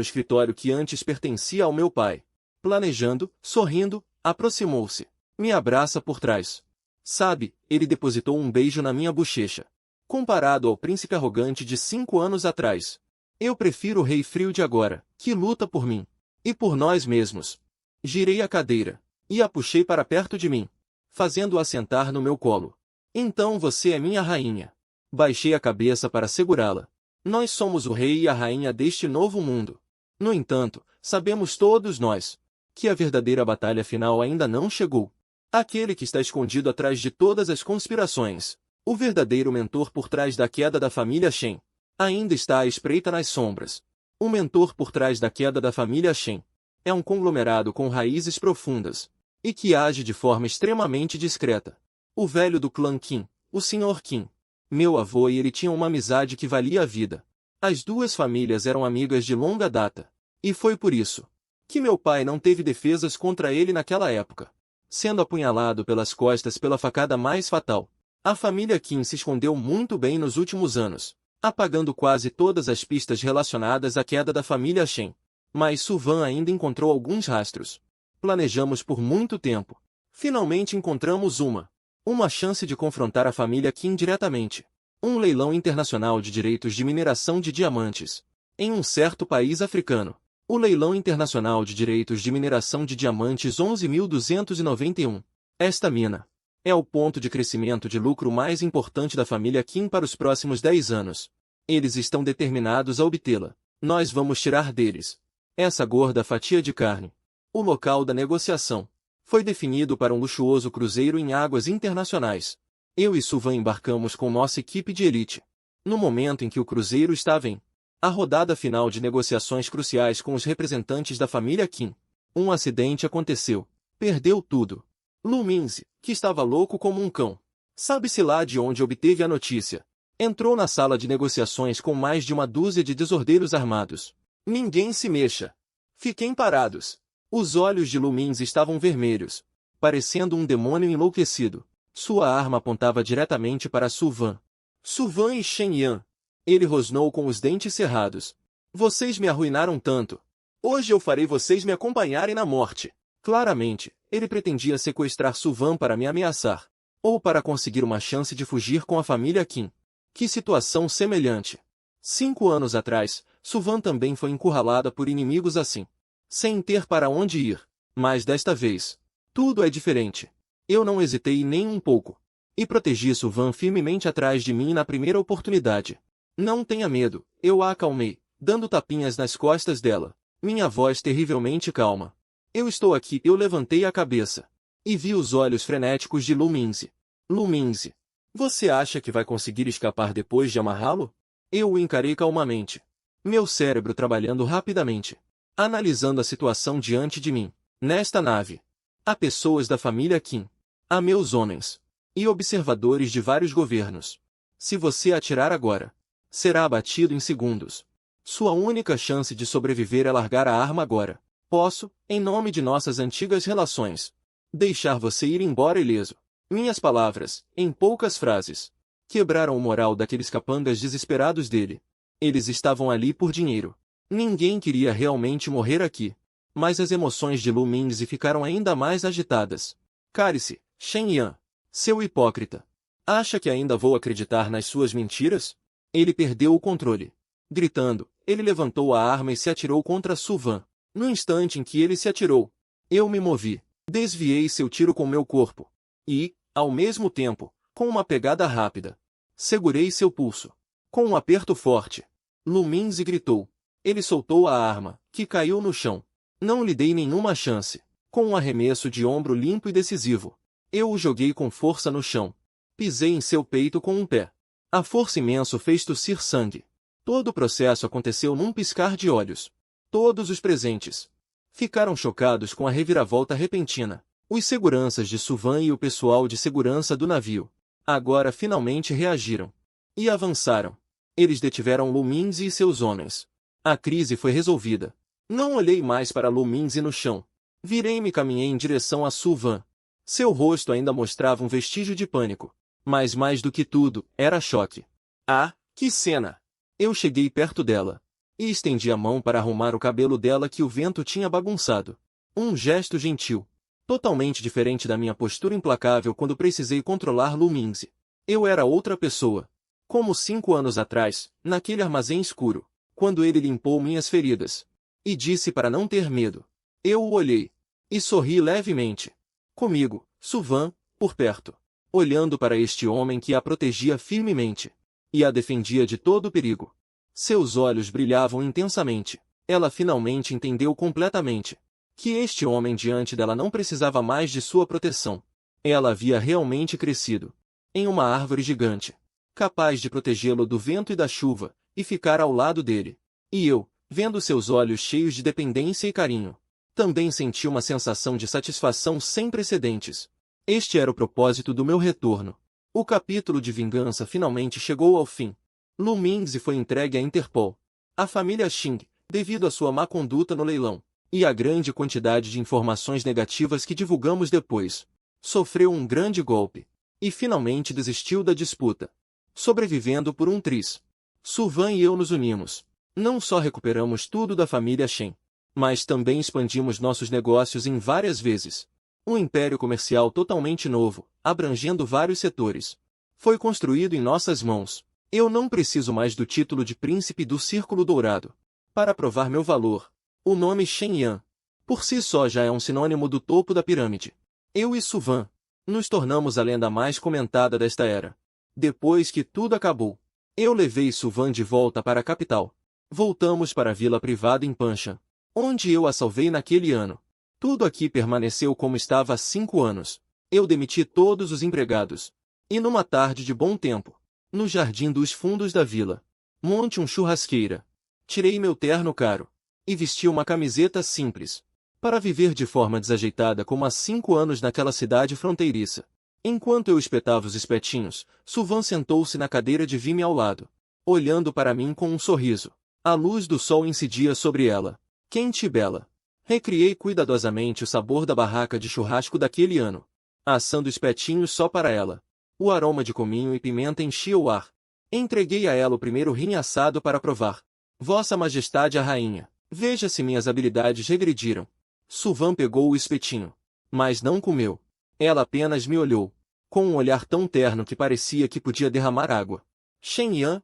escritório que antes pertencia ao meu pai. Planejando, sorrindo, aproximou-se. Me abraça por trás. Sabe, ele depositou um beijo na minha bochecha. Comparado ao príncipe arrogante de 5 anos atrás, eu prefiro o rei frio de agora, que luta por mim e por nós mesmos. Girei a cadeira e a puxei para perto de mim, fazendo-a sentar no meu colo. Então você é minha rainha. Baixei a cabeça para segurá-la. Nós somos o rei e a rainha deste novo mundo. No entanto, sabemos todos nós que a verdadeira batalha final ainda não chegou. Aquele que está escondido atrás de todas as conspirações, o verdadeiro mentor por trás da queda da família Shen, ainda está à espreita nas sombras. O mentor por trás da queda da família Shen é um conglomerado com raízes profundas e que age de forma extremamente discreta. O velho do clã Qin, o Sr. Qin, meu avô e ele tinham uma amizade que valia a vida. As duas famílias eram amigas de longa data, e foi por isso que meu pai não teve defesas contra ele naquela época. Sendo apunhalado pelas costas pela facada mais fatal, a família Qin se escondeu muito bem nos últimos anos, apagando quase todas as pistas relacionadas à queda da família Shen. Mas Su Van ainda encontrou alguns rastros. Planejamos por muito tempo. Finalmente encontramos uma chance de confrontar a família Qin diretamente. Um leilão internacional de direitos de mineração de diamantes. Em um certo país africano. O leilão internacional de direitos de mineração de diamantes 11.291. Esta mina É o ponto de crescimento de lucro mais importante da família Kim para os próximos 10 anos. Eles estão determinados a obtê-la. Nós vamos tirar deles essa gorda fatia de carne. O local da negociação foi definido para um luxuoso cruzeiro em águas internacionais. Eu e Suvan embarcamos com nossa equipe de elite. No momento em que o cruzeiro estava em a rodada final de negociações cruciais com os representantes da família Kim, um acidente aconteceu. Perdeu tudo. Lu Minzi, que estava louco como um cão, sabe-se lá de onde obteve a notícia, entrou na sala de negociações com mais de uma dúzia de desordeiros armados. Ninguém se mexa. Fiquem parados. Os olhos de Lu Minzi estavam vermelhos, parecendo um demônio enlouquecido. Sua arma apontava diretamente para Suvan. Suvan e Shen Yan. Ele rosnou com os dentes cerrados. Vocês me arruinaram tanto. Hoje eu farei vocês me acompanharem na morte. Claramente, ele pretendia sequestrar Suvan para me ameaçar, ou para conseguir uma chance de fugir com a família Kim. Que situação semelhante! 5 anos atrás, Suvan também foi encurralada por inimigos assim, sem ter para onde ir. Mas desta vez, tudo é diferente. Eu não hesitei nem um pouco, e protegi Suvan firmemente atrás de mim na primeira oportunidade. Não tenha medo, eu a acalmei, dando tapinhas nas costas dela, minha voz terrivelmente calma. Eu estou aqui. Eu levantei a cabeça e vi os olhos frenéticos de Lu Minzi. Lu Minzi, você acha que vai conseguir escapar depois de amarrá-lo? Eu o encarei calmamente, meu cérebro trabalhando rapidamente, analisando a situação diante de mim. Nesta nave, há pessoas da família Kim, há meus homens, e observadores de vários governos. Se você atirar agora, será abatido em segundos. Sua única chance de sobreviver é largar a arma agora. Posso, em nome de nossas antigas relações, deixar você ir embora ileso. Minhas palavras, em poucas frases, quebraram o moral daqueles capangas desesperados dele. Eles estavam ali por dinheiro. Ninguém queria realmente morrer aqui. Mas as emoções de Lu Minzi ficaram ainda mais agitadas. Cale-se, Shen Yan, seu hipócrita. Acha que ainda vou acreditar nas suas mentiras? Ele perdeu o controle. Gritando, ele levantou a arma e se atirou contra Suvan. No instante em que ele se atirou, eu me movi, desviei seu tiro com meu corpo. E, ao mesmo tempo, com uma pegada rápida, segurei seu pulso. Com um aperto forte, Lu Minzi gritou. Ele soltou a arma, que caiu no chão. Não lhe dei nenhuma chance. Com um arremesso de ombro limpo e decisivo, eu o joguei com força no chão. Pisei em seu peito com um pé. A força imensa fez tossir sangue. Todo o processo aconteceu num piscar de olhos. Todos os presentes ficaram chocados com a reviravolta repentina. Os seguranças de Suvan e o pessoal de segurança do navio agora finalmente reagiram e avançaram. Eles detiveram Lu Minzi e seus homens. A crise foi resolvida. Não olhei mais para Lu Minzi no chão. Virei-me e caminhei em direção a Suvan. Seu rosto ainda mostrava um vestígio de pânico, mas mais do que tudo, era choque. Ah, que cena! Eu cheguei perto dela e estendi a mão para arrumar o cabelo dela que o vento tinha bagunçado. Um gesto gentil, totalmente diferente da minha postura implacável quando precisei controlar Lu Minzi. Eu era outra pessoa. Como 5 anos atrás, naquele armazém escuro, quando ele limpou minhas feridas e disse para não ter medo. Eu o olhei e sorri levemente. Comigo, Suvan, por perto, olhando para este homem que a protegia firmemente e a defendia de todo perigo. Seus olhos brilhavam intensamente. Ela finalmente entendeu completamente que este homem diante dela não precisava mais de sua proteção. Ela havia realmente crescido em uma árvore gigante, capaz de protegê-lo do vento e da chuva, e ficar ao lado dele. E eu, vendo seus olhos cheios de dependência e carinho, também senti uma sensação de satisfação sem precedentes. Este era o propósito do meu retorno. O capítulo de vingança finalmente chegou ao fim. Lu Minzi foi entregue à Interpol. A família Xing, devido à sua má conduta no leilão, e à grande quantidade de informações negativas que divulgamos depois, sofreu um grande golpe, e finalmente desistiu da disputa, sobrevivendo por um triz. Suvan e eu nos unimos. Não só recuperamos tudo da família Shen, mas também expandimos nossos negócios em várias vezes. Um império comercial totalmente novo, abrangendo vários setores, foi construído em nossas mãos. Eu não preciso mais do título de príncipe do Círculo Dourado para provar meu valor. O nome Shen Yan, por si só já é um sinônimo do topo da pirâmide. Eu e Suvan Nos tornamos a lenda mais comentada desta era. Depois que tudo acabou, eu levei Suvan de volta para a capital. Voltamos para a vila privada em Panshan, onde eu a salvei naquele ano. Tudo aqui permaneceu como estava há 5 anos. Eu demiti todos os empregados. E numa tarde de bom tempo, no jardim dos fundos da vila, monte churrasqueira. Tirei meu terno caro e vesti uma camiseta simples, para viver de forma desajeitada como há 5 anos naquela cidade fronteiriça. Enquanto eu espetava os espetinhos, Suvan sentou-se na cadeira de vime ao lado, olhando para mim com um sorriso. A luz do sol incidia sobre ela, quente e bela. Recriei cuidadosamente o sabor da barraca de churrasco daquele ano, assando espetinhos só para ela. O aroma de cominho e pimenta enchia o ar. Entreguei a ela o primeiro rim assado para provar. Vossa Majestade a Rainha, veja se minhas habilidades regrediram. Suvan pegou o espetinho, mas não comeu. Ela apenas me olhou, com um olhar tão terno que parecia que podia derramar água. Shen Yan,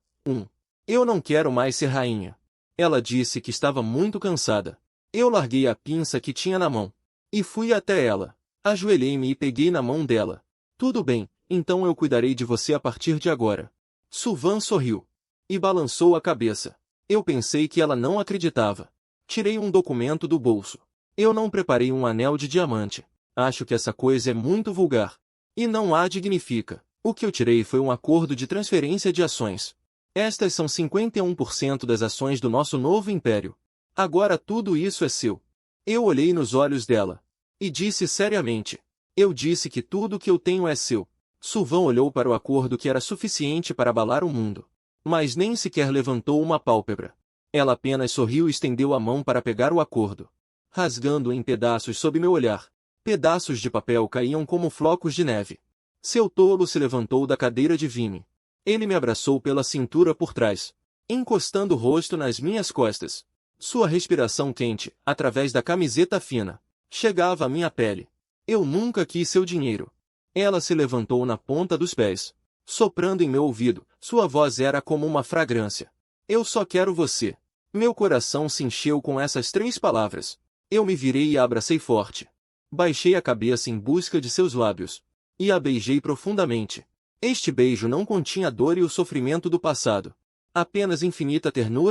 eu não quero mais ser rainha. Ela disse que estava muito cansada. Eu larguei a pinça que tinha na mão e fui até ela. Ajoelhei-me e peguei na mão dela. Tudo bem, então eu cuidarei de você a partir de agora. Suvan sorriu e balançou a cabeça. Eu pensei que ela não acreditava. Tirei um documento do bolso. Eu não preparei um anel de diamante. Acho que essa coisa é muito vulgar. E não a dignifica. O que eu tirei foi um acordo de transferência de ações. Estas são 51% das ações do nosso novo império. Agora tudo isso é seu. Eu olhei nos olhos dela e disse seriamente. Eu disse que tudo que eu tenho é seu. Suvan olhou para o acordo que era suficiente para abalar o mundo, mas nem sequer levantou uma pálpebra. Ela apenas sorriu e estendeu a mão para pegar o acordo, rasgando-o em pedaços sob meu olhar. Pedaços de papel caíam como flocos de neve. Seu tolo se levantou da cadeira de vime. Ele me abraçou pela cintura por trás, encostando o rosto nas minhas costas. Sua respiração quente, através da camiseta fina, chegava à minha pele. Eu nunca quis seu dinheiro. Ela se levantou na ponta dos pés, soprando em meu ouvido. Sua voz era como uma fragrância. Eu só quero você. Meu coração se encheu com essas 3 palavras. Eu me virei e a abracei forte. Baixei a cabeça em busca de seus lábios e a beijei profundamente. Este beijo não continha a dor e o sofrimento do passado, apenas infinita ternura